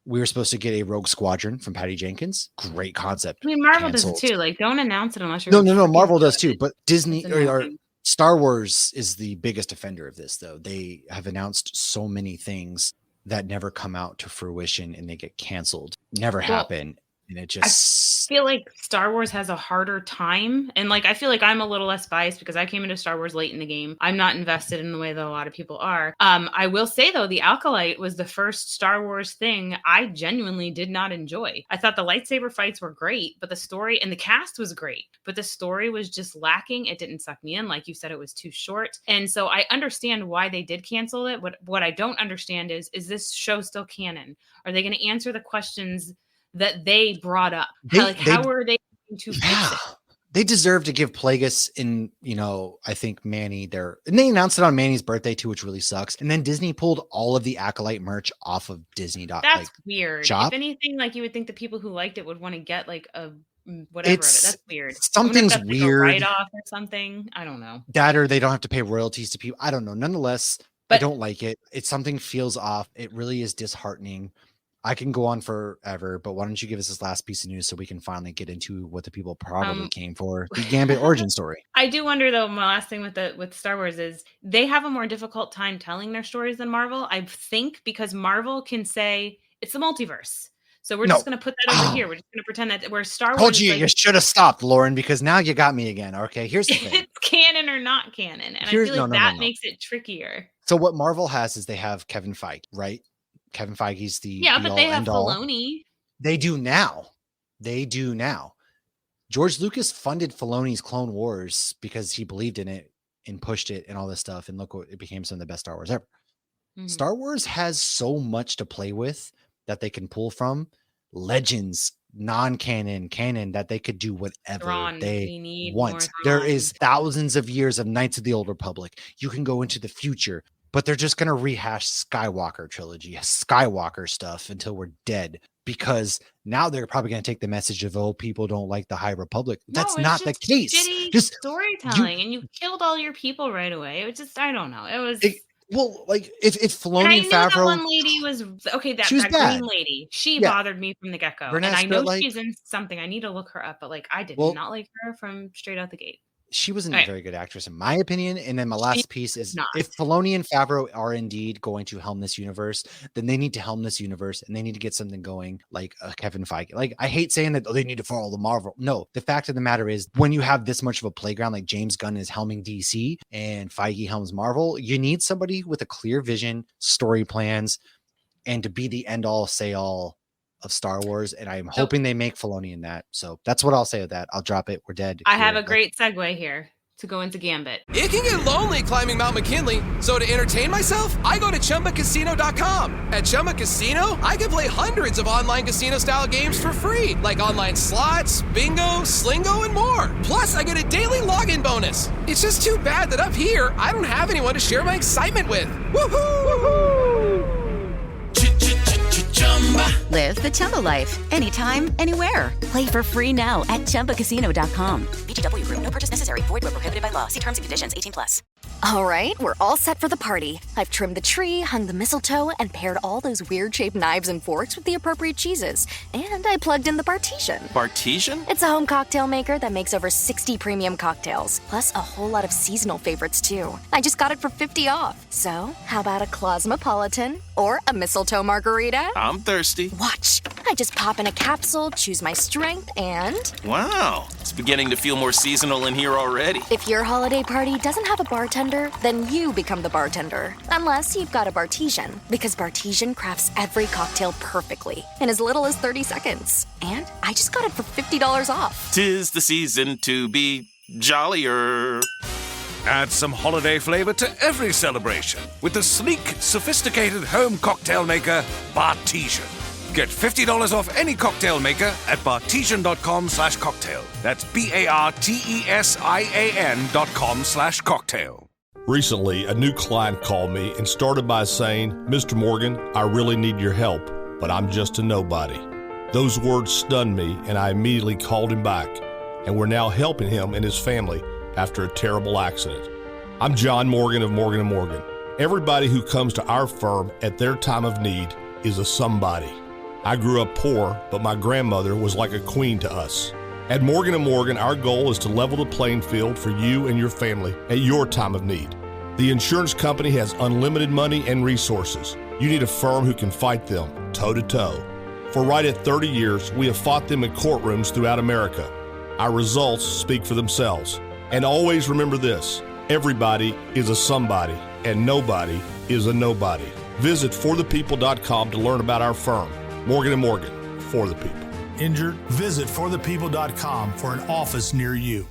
we were supposed to get a Rogue Squadron from Patty Jenkins. Great concept. I mean, Marvel Canceled. does it too. Like, don't announce it unless you're no. Marvel does too, but Disney or It's Star Wars is the biggest offender of this, though. They have announced so many things that never come out to fruition and they get canceled, never happen. And it just, I feel like Star Wars has a harder time. And like, I feel like I'm a little less biased because I came into Star Wars late in the game. I'm not invested in the way that a lot of people are. I will say though, the Acolyte was the first Star Wars thing I genuinely did not enjoy. I thought the lightsaber fights were great, but the story and the cast was great, but the story was just lacking. It didn't suck me in. Like you said, it was too short. And so I understand why they did cancel it. What I don't understand is this show still canon? Are they going to answer the questions that they brought up? How are they going to fix it? They deserve to give Plagueis and, you know, I think Manny and they announced it on Manny's birthday too, which really sucks. And then Disney pulled all of the Acolyte merch off of Disney. That's weird. Shop. If anything, like you would think the people who liked it would want to get like a whatever of it. That's weird. Something's weird. Write off or something. I don't know. That or they don't have to pay royalties to people. I don't know. Nonetheless, I don't like it. It's something feels off. It really is disheartening. I can go on forever, but why don't you give us this last piece of news so we can finally get into what the people probably came for, the Gambit origin story. I do wonder though, my last thing with Star Wars is they have a more difficult time telling their stories than Marvel, I think, because Marvel can say it's the multiverse. So we're No. just going to put that over Oh. here. We're just going to pretend that we're Star Wars. Told you, is you should have stopped, Lauren, because now you got me again. Okay, here's the thing. it's canon or not canon. And Here's- I feel like no, that no. makes it trickier. So what Marvel has is they have Kevin Feige, right? Kevin Feige's the But they have all. Filoni. They do now. George Lucas funded Filoni's Clone Wars because he believed in it and pushed it and all this stuff. And look what it became, some of the best Star Wars ever. Mhm. Star Wars has so much to play with that they can pull from legends, non-canon, canon, that they could do whatever Thrawn. We they need want. more There Thrawn. is thousands of years of Knights of the Old Republic. You can go into the future, but they're just going to rehash Skywalker trilogy, Skywalker stuff until we're dead. Because now they're probably going to take the message of, oh, people don't like the High Republic. That's No, it's not the just case. shitty Just storytelling, and you killed all your people right away. It was just, I don't know. It was. well, like if And Filoni I and knew that Favreau, one lady was okay. That she was that bad. green lady, she Yeah. bothered me from the get go, and Renée I know Spritlike- she's in something. I need to look her up, but like I did Well- not like her from straight out the gate. she wasn't Right. a very good actress in my opinion. And then my last piece is, not. if Filoni and Favreau are indeed going to helm this universe, then they need to helm this universe and they need to get something going like Kevin Feige. Like, I hate saying that, oh, they need to follow the Marvel. No, the fact of the matter is, when you have this much of a playground, like James Gunn is helming DC and Feige helms Marvel, you need somebody with a clear vision, story plans, and to be the end all say all of Star Wars. And I'm hoping they make Filoni in that. So that's what I'll say of that. I'll drop it. We're dead. I have here. a great segue here to go into Gambit. It can get lonely climbing Mount McKinley, so to entertain myself, I go to ChumbaCasino.com. At Chumba Casino, I can play hundreds of online casino-style games for free, like online slots, bingo, Slingo, and more. Plus, I get a daily login bonus. It's just too bad that up here, I don't have anyone to share my excitement with. Woohoo! Live the Chumba life. Anytime, anywhere. Play for free now at ChumbaCasino.com. VGW Group. No purchase necessary. Void where prohibited by law. See terms and conditions. 18+. All right, we're all set for the party. I've trimmed the tree, hung the mistletoe, and paired all those weird-shaped knives and forks with the appropriate cheeses. And I plugged in the Bartesian. Bartesian? It's a home cocktail maker that makes over 60 premium cocktails, plus a whole lot of seasonal favorites, too. I just got it for 50 off. So, how about a Cosmopolitan or a mistletoe margarita? I'm thirsty. Watch. I just pop in a capsule, choose my strength, and Wow. It's beginning to feel more seasonal in here already. if your holiday party doesn't have a bartender, then you become the bartender. Unless you've got a Bartesian, because Bartesian crafts every cocktail perfectly in as little as 30 seconds. And I just got it for $50 off. 'Tis the season to be jollier. Add some holiday flavor to every celebration with the sleek, sophisticated home cocktail maker, Bartesian. Get $50 off any cocktail maker at bartesian.com/cocktail. That's BARTESIAN.com/cocktail. Recently, a new client called me and started by saying, "Mr. Morgan, I really need your help, but I'm just a nobody." Those words stunned me, and I immediately called him back, and we're now helping him and his family after a terrible accident. I'm John Morgan of Morgan & Morgan. Everybody who comes to our firm at their time of need is a somebody. I grew up poor, but my grandmother was like a queen to us. At Morgan & Morgan, our goal is to level the playing field for you and your family at your time of need. The insurance company has unlimited money and resources. You need a firm who can fight them toe-to-toe. For right at 30 years, we have fought them in courtrooms throughout America. Our results speak for themselves. And always remember this: everybody is a somebody, and nobody is a nobody. Visit forthepeople.com to learn about our firm. Morgan & Morgan, for the people. Injured? Visit forthepeople.com for an office near you.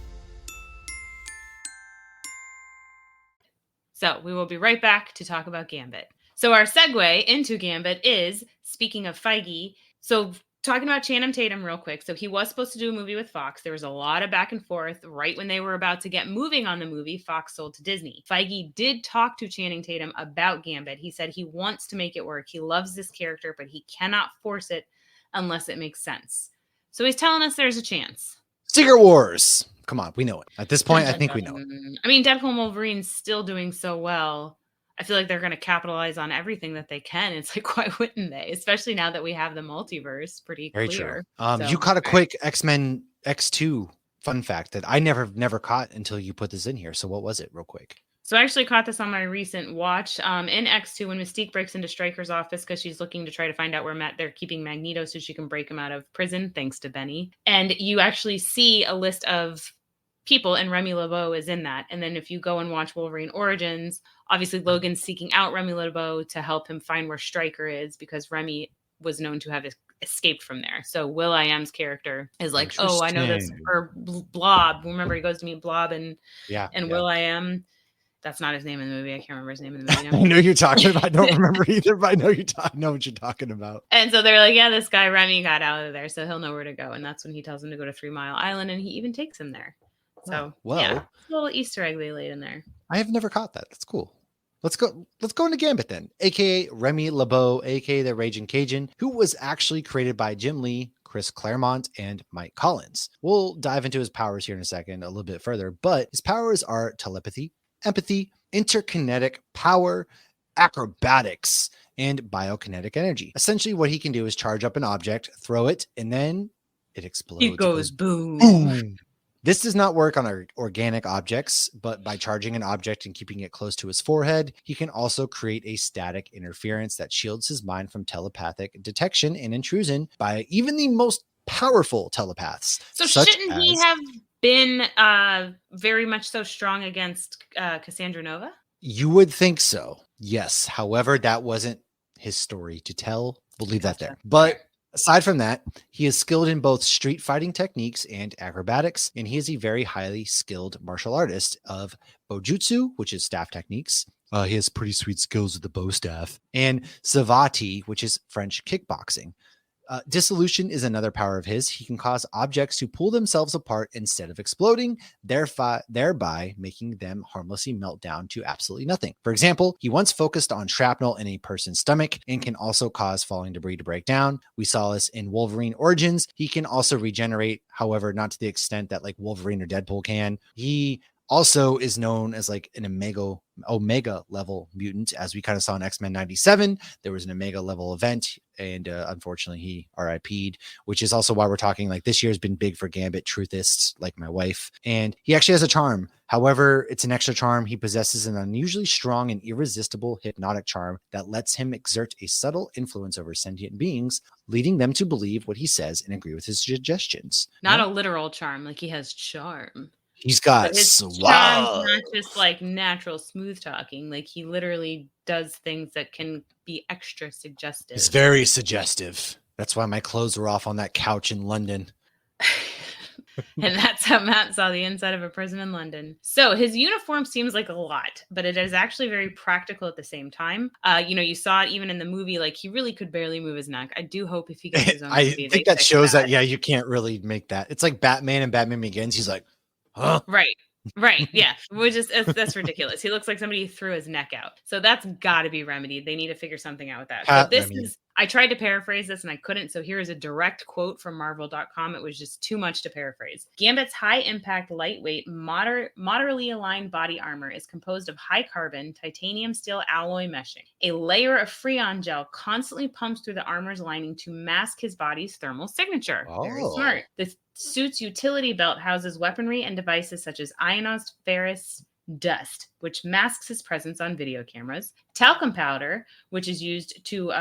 So we will be right back to talk about Gambit. So our segue into Gambit is, speaking of Feige, so talking about Channing Tatum real quick. So he was supposed to do a movie with Fox. There was a lot of back and forth. Right when they were about to get moving on the movie, Fox sold to Disney. Feige did talk to Channing Tatum about Gambit. He said he wants to make it work. He loves this character, but he cannot force it unless it makes sense. So he's telling us there's a chance. Secret Wars. Come on, we know it. At this point, I think we know it. I mean, Deadpool and Wolverine's still doing so well. I feel like they're going to capitalize on everything that they can. It's like, why wouldn't they? Especially now that we have the multiverse pretty Very clear. true. You caught a quick X-Men X2 fun fact that I never caught until you put this in here. So what was it, real quick? So I actually caught this on my recent watch. In X2, when Mystique breaks into Stryker's office because she's looking to try to find out where they're keeping Magneto so she can break him out of prison, thanks to Benny. And you actually see a list of people, and Remy LeBeau is in that. And then if you go and watch Wolverine Origins, obviously Logan's seeking out Remy LeBeau to help him find where Stryker is, because Remy was known to have escaped from there. So Will.i.am's character is like, oh, I know this. Or Blob. Remember, he goes to meet Blob and Will.i.am. That's not his name in the movie. I can't remember his name in the movie. I know you're talking about. I don't remember either, but I know know what you're talking about. And so they're like, yeah, this guy Remy got out of there, so he'll know where to go. And that's when he tells him to go to 3 Mile Island, and he even takes him there. So yeah, a little Easter egg they laid in there. I have never caught that. That's cool. Let's go into Gambit then, aka Remy LeBeau, aka the Raging Cajun, who was actually created by Jim Lee, Chris Claremont, and Mike Collins. We'll dive into his powers here in a second, a little bit further, but his powers are telepathy, empathy, interkinetic power, acrobatics, and biokinetic energy. Essentially, what he can do is charge up an object, throw it, and then it explodes. It goes boom. Boom. This does not work on our organic objects, but by charging an object and keeping it close to his forehead, he can also create a static interference that shields his mind from telepathic detection and intrusion by even the most powerful telepaths. So shouldn't he have been very much so strong against Cassandra Nova? You would think so, yes. However, that wasn't his story to tell. We'll leave that there. But aside from that, he is skilled in both street fighting techniques and acrobatics, and he is a very highly skilled martial artist of Bojutsu, which is staff techniques. He has pretty sweet skills with the bow staff, and Savate, which is French kickboxing. Dissolution is another power of his. He can cause objects to pull themselves apart instead of exploding, thereby making them harmlessly melt down to absolutely nothing. For example, he once focused on shrapnel in a person's stomach and can also cause falling debris to break down. We saw this in Wolverine Origins. He can also regenerate, however, not to the extent that like Wolverine or Deadpool can. He also is known as like an Omega level mutant, as we kind of saw in X-Men 97. There was an Omega level event, and unfortunately he RIP'd, which is also why we're talking like this year has been big for Gambit truthists like my wife. And he actually has a charm. However, it's an extra charm. He possesses an unusually strong and irresistible hypnotic charm that lets him exert a subtle influence over sentient beings, leading them to believe what he says and agree with his suggestions. Not a literal charm, like he has charm. He's got swag. Not just like natural smooth talking. Like he literally does things that can be extra suggestive. It's very suggestive. That's why my clothes were off on that couch in London. And that's how Matt saw the inside of a prison in London. So his uniform seems like a lot, but it is actually very practical at the same time. You saw it even in the movie, like he really could barely move his neck. I do hope if he gets his own movie, I think that shows that, you can't really make that. It's like Batman and Batman Begins. He's like, huh? Right. Yeah. That's ridiculous. He looks like somebody threw his neck out. So that's got to be remedied. They need to figure something out with that. I tried to paraphrase this and I couldn't. So here is a direct quote from Marvel.com. It was just too much to paraphrase. Gambit's high impact, lightweight, moderately aligned body armor is composed of high carbon, titanium steel alloy meshing. A layer of Freon gel constantly pumps through the armor's lining to mask his body's thermal signature. Very smart. The suit's utility belt houses weaponry and devices such as ionized ferrous dust, which masks his presence on video cameras, talcum powder, which is used to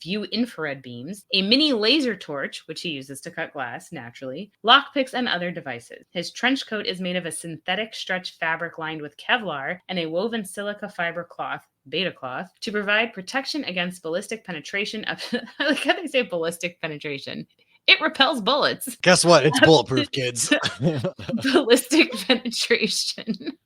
view infrared beams, a mini laser torch, which he uses to cut glass naturally, lockpicks, and other devices. His trench coat is made of a synthetic stretch fabric lined with Kevlar and a woven silica fiber cloth, beta cloth, to provide protection against ballistic penetration. I like how they say ballistic penetration. It repels bullets. Guess what? It's bulletproof, kids. Ballistic penetration.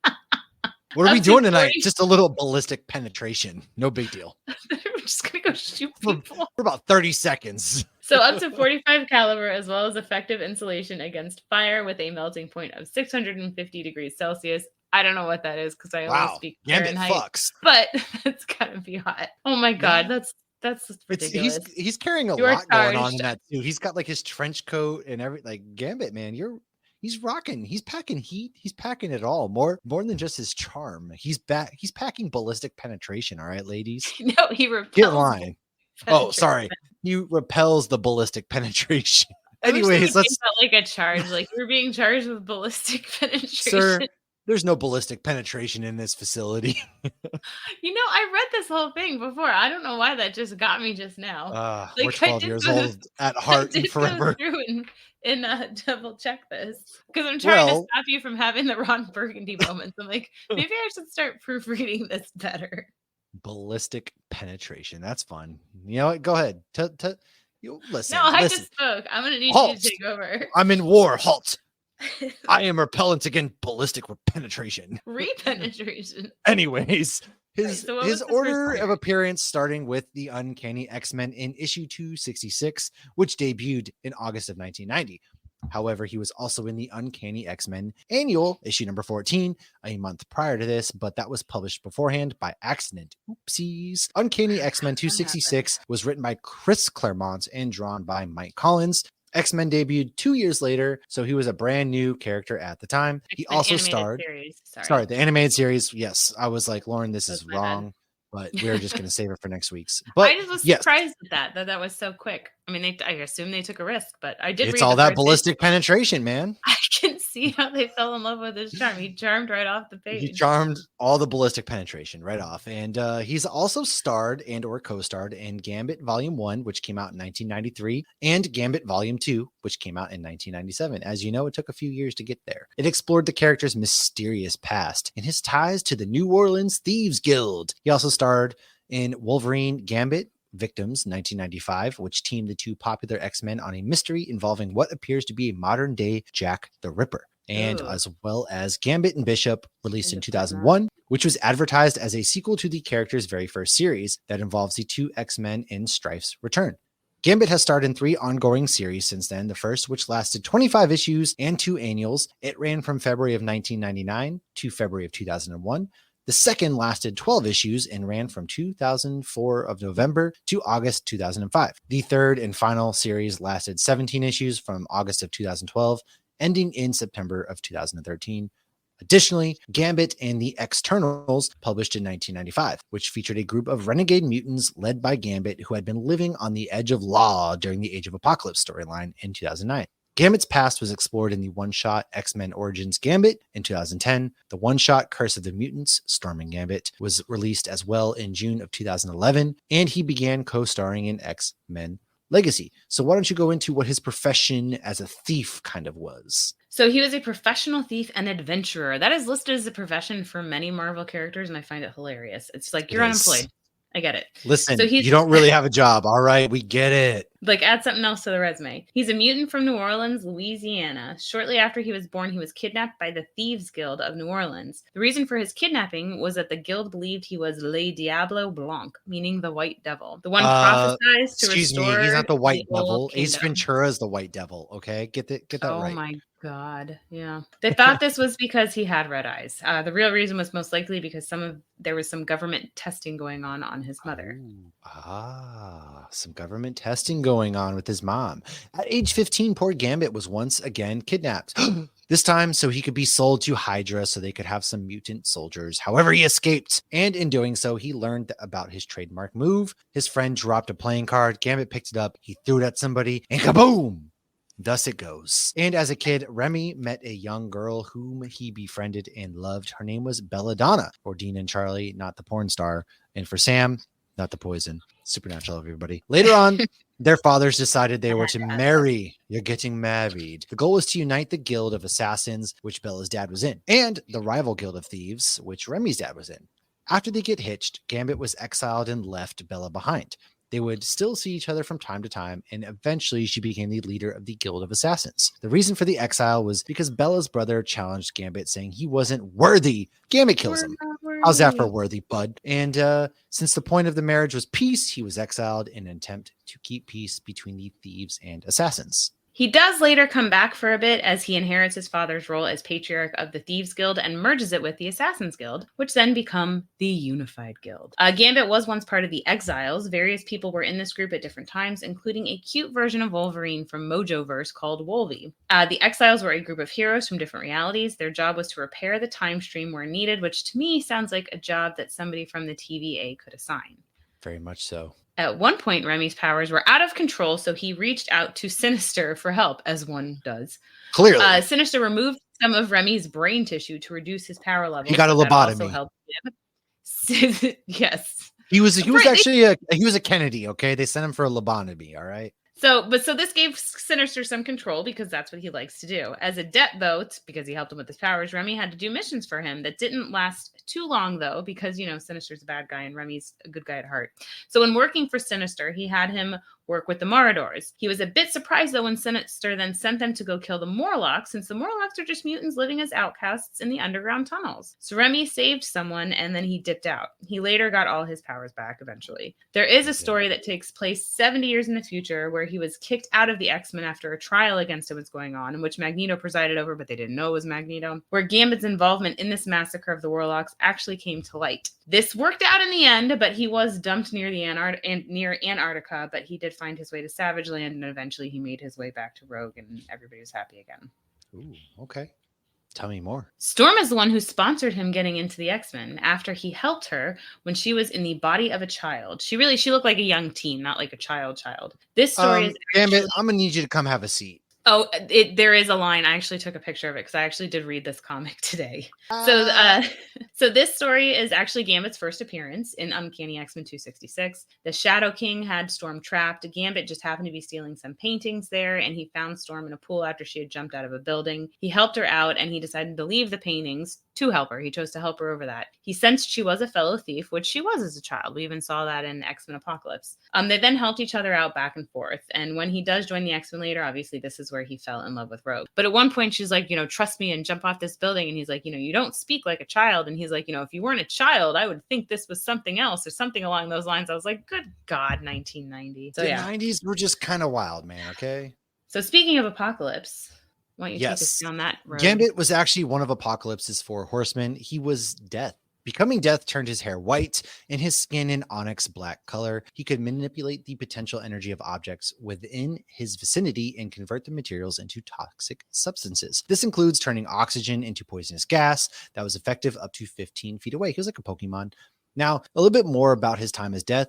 What are we doing tonight? Just a little ballistic penetration. No big deal. We're just going to go shoot people. For about 30 seconds. So up to 45 caliber, as well as effective insulation against fire with a melting point of 650 degrees Celsius. I don't know what that is because I only speak Fahrenheit. Fucks. But it's got to be hot. Oh my God. Yeah. That's ridiculous. He's carrying a lot going on in that too. He's got like his trench coat and everything. Like Gambit, man, he's rocking. He's packing heat. He's packing it all. More than just his charm. He's packing ballistic penetration. All right, ladies. No, he repels. Get in line. Oh, sorry. He repels the ballistic penetration. Anyways, let's like a charge. Like you're being charged with ballistic penetration. Sir, There's no ballistic penetration in this facility. I read this whole thing before. I don't know why that just got me just now. We're 12 years old at heart and forever. Go through and double check this because I'm trying to stop you from having the Ron Burgundy moments. I'm like, maybe I should start proofreading this better. Ballistic penetration. That's fun. You know what? Go ahead. Listen. No, I just spoke. I'm going to need you to take over. I'm in war. Halt. I am repellent against ballistic penetration. Repenetration. Anyways, his order of appearance starting with the Uncanny X-Men in issue 266, which debuted in August of 1990. However, he was also in the Uncanny X-Men Annual, issue number 14, a month prior to this, but that was published beforehand by accident. Oopsies. Uncanny X-Men 266 was written by Chris Claremont and drawn by Mike Collins. X-Men debuted 2 years later, so he was a brand new character at the time. He also starred... Sorry, the animated series. Yes, I was like, Lauren, this is wrong, but we're just going to save it for next week's. But I just was surprised at that was so quick. I mean, I assume they took a risk, but I did. It's all that ballistic penetration, man. I can see how they fell in love with his charm. He charmed right off the page. He charmed all the ballistic penetration right off, and he's also starred and or co-starred in Gambit Volume 1, which came out in 1993, and Gambit Volume 2, which came out in 1997. As you know, it took a few years to get there. It explored the character's mysterious past and his ties to the New Orleans Thieves Guild. He also starred in Wolverine Gambit Victims 1995, which teamed the two popular X-Men on a mystery involving what appears to be a modern day Jack the Ripper, and as well as Gambit and Bishop, released in 2001, which was advertised as a sequel to the character's very first series that involves the two X-Men in Strife's return. Gambit has starred in 3 ongoing series since then, the first which lasted 25 issues and 2 annuals. It ran from February of 1999 to February of 2001. The second lasted 12 issues and ran from 2004 of November to August 2005. The third and final series lasted 17 issues from August of 2012, ending in September of 2013. Additionally, Gambit and the Externals, published in 1995, which featured a group of renegade mutants led by Gambit who had been living on the edge of law during the Age of Apocalypse storyline in 2009. Gambit's past was explored in the one-shot X-Men Origins Gambit in 2010. The one-shot Curse of the Mutants, Storming Gambit, was released as well in June of 2011, and he began co-starring in X-Men Legacy. So why don't you go into what his profession as a thief kind of was? So he was a professional thief and adventurer. That is listed as a profession for many Marvel characters, and I find it hilarious. It's like you're unemployed. I get it. Listen, so you don't really have a job. All right, we get it. Like, add something else to the resume. He's a mutant from New Orleans, Louisiana. Shortly after he was born, he was kidnapped by the Thieves Guild of New Orleans. The reason for his kidnapping was that the guild believed he was Le Diablo Blanc, meaning the White Devil. The one prophesized to restore. Excuse me, he's not the White Devil. Ace Ventura is the White Devil. Okay, get that right. Oh my God, yeah. They thought this was because he had red eyes. The real reason was most likely because there was some government testing going on his mother. Some government testing going on with his mom. At age 15, poor Gambit was once again kidnapped. This time so he could be sold to Hydra so they could have some mutant soldiers. However, he escaped. And in doing so, he learned about his trademark move. His friend dropped a playing card. Gambit picked it up. He threw it at somebody and kaboom! Thus it goes. And as a kid, Remy met a young girl whom he befriended and loved. Her name was Belladonna, for Dean and Charlie, not the porn star. And for Sam, not the poison. Supernatural, everybody. Later on, their fathers decided they were to marry. You're getting married. The goal was to unite the Guild of Assassins, which Bella's dad was in, and the rival Guild of Thieves, which Remy's dad was in. After they get hitched, Gambit was exiled and left Bella behind. They would still see each other from time to time, and eventually she became the leader of the Guild of Assassins. The reason for the exile was because Bella's brother challenged Gambit, saying he wasn't worthy. Gambit kills him. How's that for worthy, bud? And since the point of the marriage was peace, he was exiled in an attempt to keep peace between the thieves and assassins. He does later come back for a bit as he inherits his father's role as patriarch of the Thieves Guild and merges it with the Assassins Guild, which then become the Unified Guild. Gambit was once part of the Exiles. Various people were in this group at different times, including a cute version of Wolverine from Mojoverse called Wolvie. The Exiles were a group of heroes from different realities. Their job was to repair the time stream where needed, which to me sounds like a job that somebody from the TVA could assign. Very much so. At one point, Remy's powers were out of control, so he reached out to Sinister for help, as one does. Clearly. Sinister removed some of Remy's brain tissue to reduce his power level. He got a That also lobotomy. helped him. Yes. He was actually a Kennedy, okay? They sent him for a lobotomy, all right? So this gave Sinister some control because that's what he likes to do. As a debt, though, because he helped him with his powers, Remy had to do missions for him that didn't last too long, though, because, Sinister's a bad guy and Remy's a good guy at heart. So when working for Sinister, he had him work with the Moradors. He was a bit surprised, though, when Sinister then sent them to go kill the Morlocks, since the Morlocks are just mutants living as outcasts in the underground tunnels. So Remy saved someone, and then he dipped out. He later got all his powers back eventually. There is a story that takes place 70 years in the future where he was kicked out of the X-Men after a trial against him was going on, in which Magneto presided over, but they didn't know it was Magneto, where Gambit's involvement in this massacre of the Warlocks actually came to light. This worked out in the end, but he was dumped near near Antarctica, but he did find his way to Savage Land, and eventually he made his way back to Rogue, and everybody was happy again. Ooh, okay. Tell me more. Storm is the one who sponsored him getting into the X-Men after he helped her when she was in the body of a child. She looked like a young teen, not like a child. This story is Gambit, I'm gonna need you to come have a seat. Oh, there is a line. I actually took a picture of it because I actually did read this comic today. So this story is actually Gambit's first appearance in Uncanny X-Men 266. The Shadow King had Storm trapped. Gambit just happened to be stealing some paintings there, and he found Storm in a pool after she had jumped out of a building. He helped her out, and he decided to leave the paintings to help her. He chose to help her over that. He sensed she was a fellow thief, which she was as a child. We even saw that in X-Men Apocalypse. They then helped each other out back and forth. And when he does join the X-Men later, obviously this is where he fell in love with Rogue. But at one point she's like, trust me and jump off this building. And he's like, you don't speak like a child. And he's like, if you weren't a child, I would think this was something else or something along those lines. I was like, good God, 1990. So the 90s were just kind of wild, man. Okay. So speaking of Apocalypse, why don't you take us down that road? Gambit was actually one of Apocalypse's 4 horsemen. He was Death. Becoming Death turned his hair white and his skin an onyx black color. He could manipulate the potential energy of objects within his vicinity and convert the materials into toxic substances. This includes turning oxygen into poisonous gas that was effective up to 15 feet away. He was like a Pokemon. Now, a little bit more about his time as Death.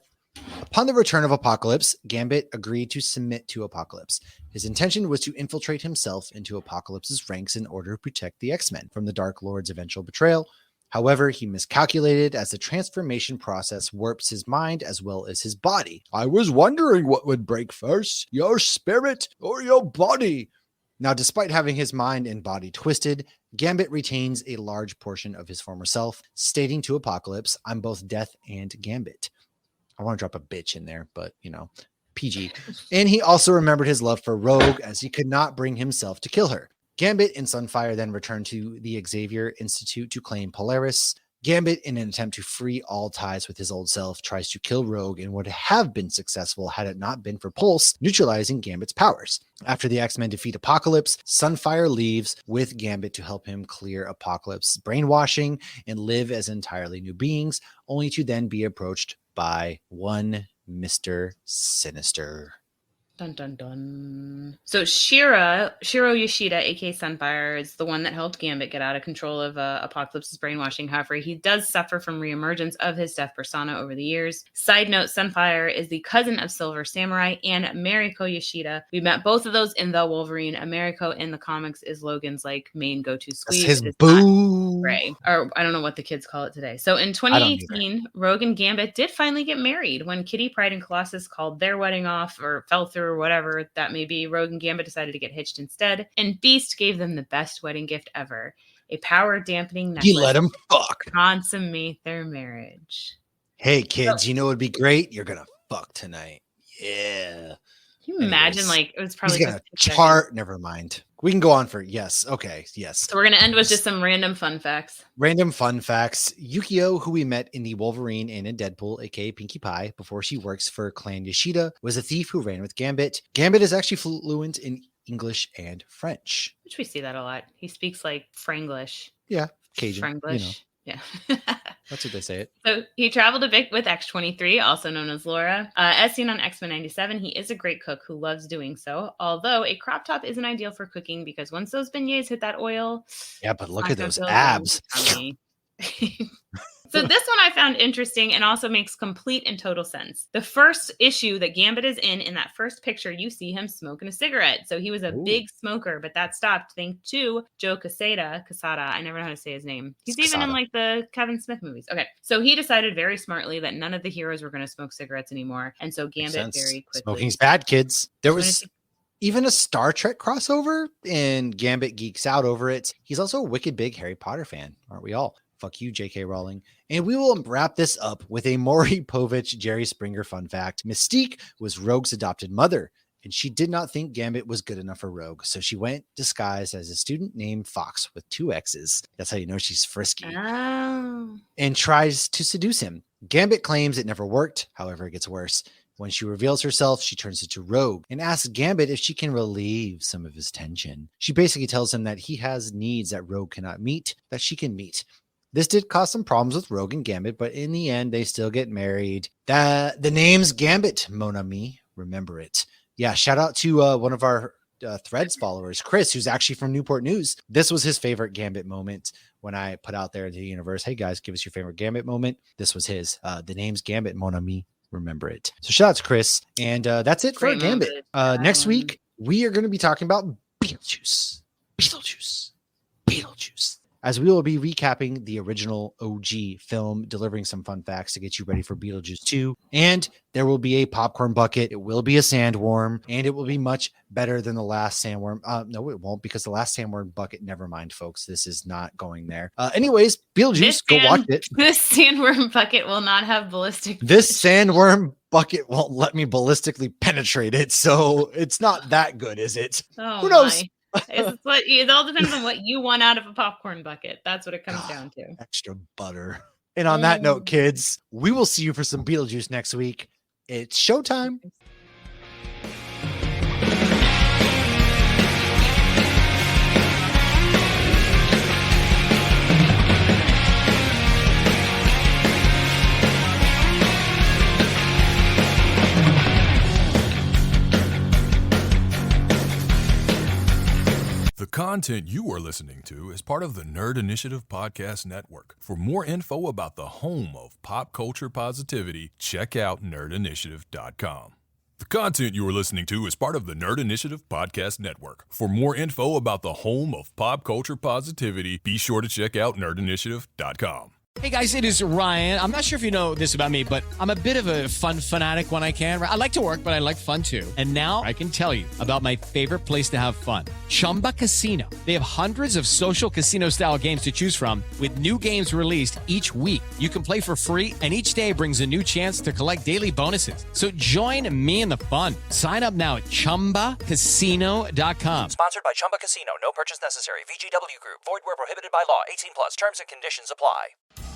Upon the return of Apocalypse, Gambit agreed to submit to Apocalypse. His intention was to infiltrate himself into Apocalypse's ranks in order to protect the X-Men from the Dark Lord's eventual betrayal. However, he miscalculated as the transformation process warps his mind as well as his body. I was wondering what would break first, your spirit or your body. Now, despite having his mind and body twisted, Gambit retains a large portion of his former self, stating to Apocalypse, I'm both Death and Gambit. I want to drop a bitch in there, but, PG. And he also remembered his love for Rogue as he could not bring himself to kill her. Gambit and Sunfire then returned to the Xavier Institute to claim Polaris. Gambit, in an attempt to free all ties with his old self, tries to kill Rogue and would have been successful had it not been for Pulse neutralizing Gambit's powers. After the X-Men defeat Apocalypse, Sunfire leaves with Gambit to help him clear Apocalypse's brainwashing and live as entirely new beings, only to then be approached by one Mr. Sinister. Dun, dun, dun. So Shiro Yoshida, aka Sunfire, is the one that helped Gambit get out of control of Apocalypse's brainwashing. However, he does suffer from reemergence of his death persona over the years. Side note, Sunfire is the cousin of Silver Samurai and Mariko Yoshida. We met both of those in The Wolverine. Mariko in the comics is Logan's main go-to squeeze. That's his boo. Ray, or I don't know what the kids call it today. So in 2018, Rogue and Gambit did finally get married. When Kitty Pryde and Colossus called their wedding off or fell through or whatever that may be, Rogue and Gambit decided to get hitched instead, and Beast gave them the best wedding gift ever, a power dampening necklace. He let him fuck. Consummate their marriage. Hey kids, you know what'd be great? You're gonna fuck tonight. Yeah. Can you imagine? It was probably he's gonna chart. Never mind. We can go on for yes. Okay, yes. So we're gonna end with just some random fun facts. Random fun facts. Yukio, who we met in the Wolverine and in Deadpool, aka Pinkie Pie, before she works for Clan Yoshida, was a thief who ran with Gambit. Gambit is actually fluent in English and French. Which we see that a lot. He speaks like Franglish. Yeah, Cajun. Franglish. Yeah. That's what they say it. So he traveled a bit with X-23, also known as Laura. As seen on X-Men 97, he is a great cook who loves doing so, although a crop top isn't ideal for cooking because once those beignets hit that oil... Yeah, but look at those abs. It's So this one I found interesting and also makes complete and total sense. The first issue that Gambit is in that first picture, you see him smoking a cigarette. So he was a big smoker, but that stopped thanks to Joe Quesada. I never know how to say his name. He's even in like the Kevin Smith movies. Okay. So he decided very smartly that none of the heroes were going to smoke cigarettes anymore. And so Gambit very quickly. Smoking's bad, kids. There was even a Star Trek crossover, and Gambit geeks out over it. He's also a wicked big Harry Potter fan, aren't we all? Fuck you, J.K. Rowling. And we will wrap this up with a Maury Povich, Jerry Springer fun fact. Mystique was Rogue's adopted mother, and she did not think Gambit was good enough for Rogue. So she went disguised as a student named Fox with 2 X's. That's how you know she's frisky. Oh. And tries to seduce him. Gambit claims it never worked. However, it gets worse. When she reveals herself, she turns into Rogue and asks Gambit if she can relieve some of his tension. She basically tells him that he has needs that Rogue cannot meet, that she can meet. This did cause some problems with Rogue and Gambit, but in the end, they still get married. The name's Gambit, mon ami. Remember it. Yeah, shout out to one of our Threads followers, Chris, who's actually from Newport News. This was his favorite Gambit moment when I put out there into the universe, hey guys, give us your favorite Gambit moment. This was his. The name's Gambit, mon ami. Remember it. So shout out to Chris. And that's it for Gambit. Next week, we are going to be talking about Beetlejuice. As we will be recapping the original OG film, delivering some fun facts to get you ready for Beetlejuice 2. And there will be a popcorn bucket. It will be a sandworm, and it will be much better than the last sandworm. No, it won't, because the last sandworm bucket, never mind, folks. This is not going there. Anyways, Beetlejuice, go watch it. This sandworm bucket will not have ballistic. This sandworm bucket won't let me ballistically penetrate it, so it's not that good, is it? Oh, who knows? It all depends on what you want out of a popcorn bucket. That's what it comes down to. Extra butter. And on that note, kids, we will see you for some Beetlejuice next week. It's showtime. The content you are listening to is part of the Nerd Initiative Podcast Network. For more info about the home of pop culture positivity, check out nerdinitiative.com. The content you are listening to is part of the Nerd Initiative Podcast Network. For more info about the home of pop culture positivity, be sure to check out nerdinitiative.com. Hey guys, it is Ryan. I'm not sure if you know this about me, but I'm a bit of a fun fanatic when I can. I like to work, but I like fun too. And now I can tell you about my favorite place to have fun, Chumba Casino. They have hundreds of social casino style games to choose from with new games released each week. You can play for free, and each day brings a new chance to collect daily bonuses. So join me in the fun. Sign up now at ChumbaCasino.com. Sponsored by Chumba Casino. No purchase necessary. VGW Group. Void where prohibited by law. 18 plus. Terms and conditions apply.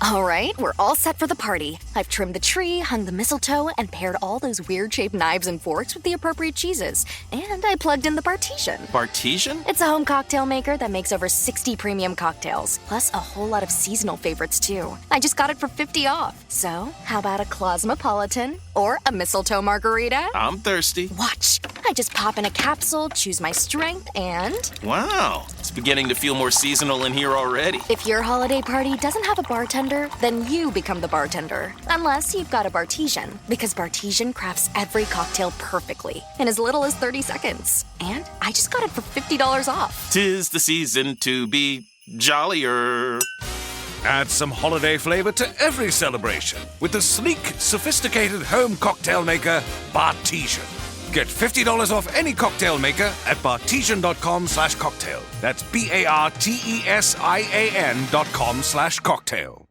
All right, we're all set for the party. I've trimmed the tree, hung the mistletoe, and paired all those weird-shaped knives and forks with the appropriate cheeses. And I plugged in the Bartesian. Bartesian? It's a home cocktail maker that makes over 60 premium cocktails, plus a whole lot of seasonal favorites, too. I just got it for $50 off. So, how about a Cosmopolitan or a mistletoe margarita? I'm thirsty. Watch. I just pop in a capsule, choose my strength, and... Wow, it's beginning to feel more seasonal in here already. If your holiday party doesn't have a bartender, then you become the bartender. Unless you've got a Bartesian, because Bartesian crafts every cocktail perfectly in as little as 30 seconds. And I just got it for $50 off. 'Tis the season to be jollier. Add some holiday flavor to every celebration with the sleek, sophisticated home cocktail maker, Bartesian. Get $50 off any cocktail maker at bartesian.com/cocktail. That's BARTESIAN.com/cocktail.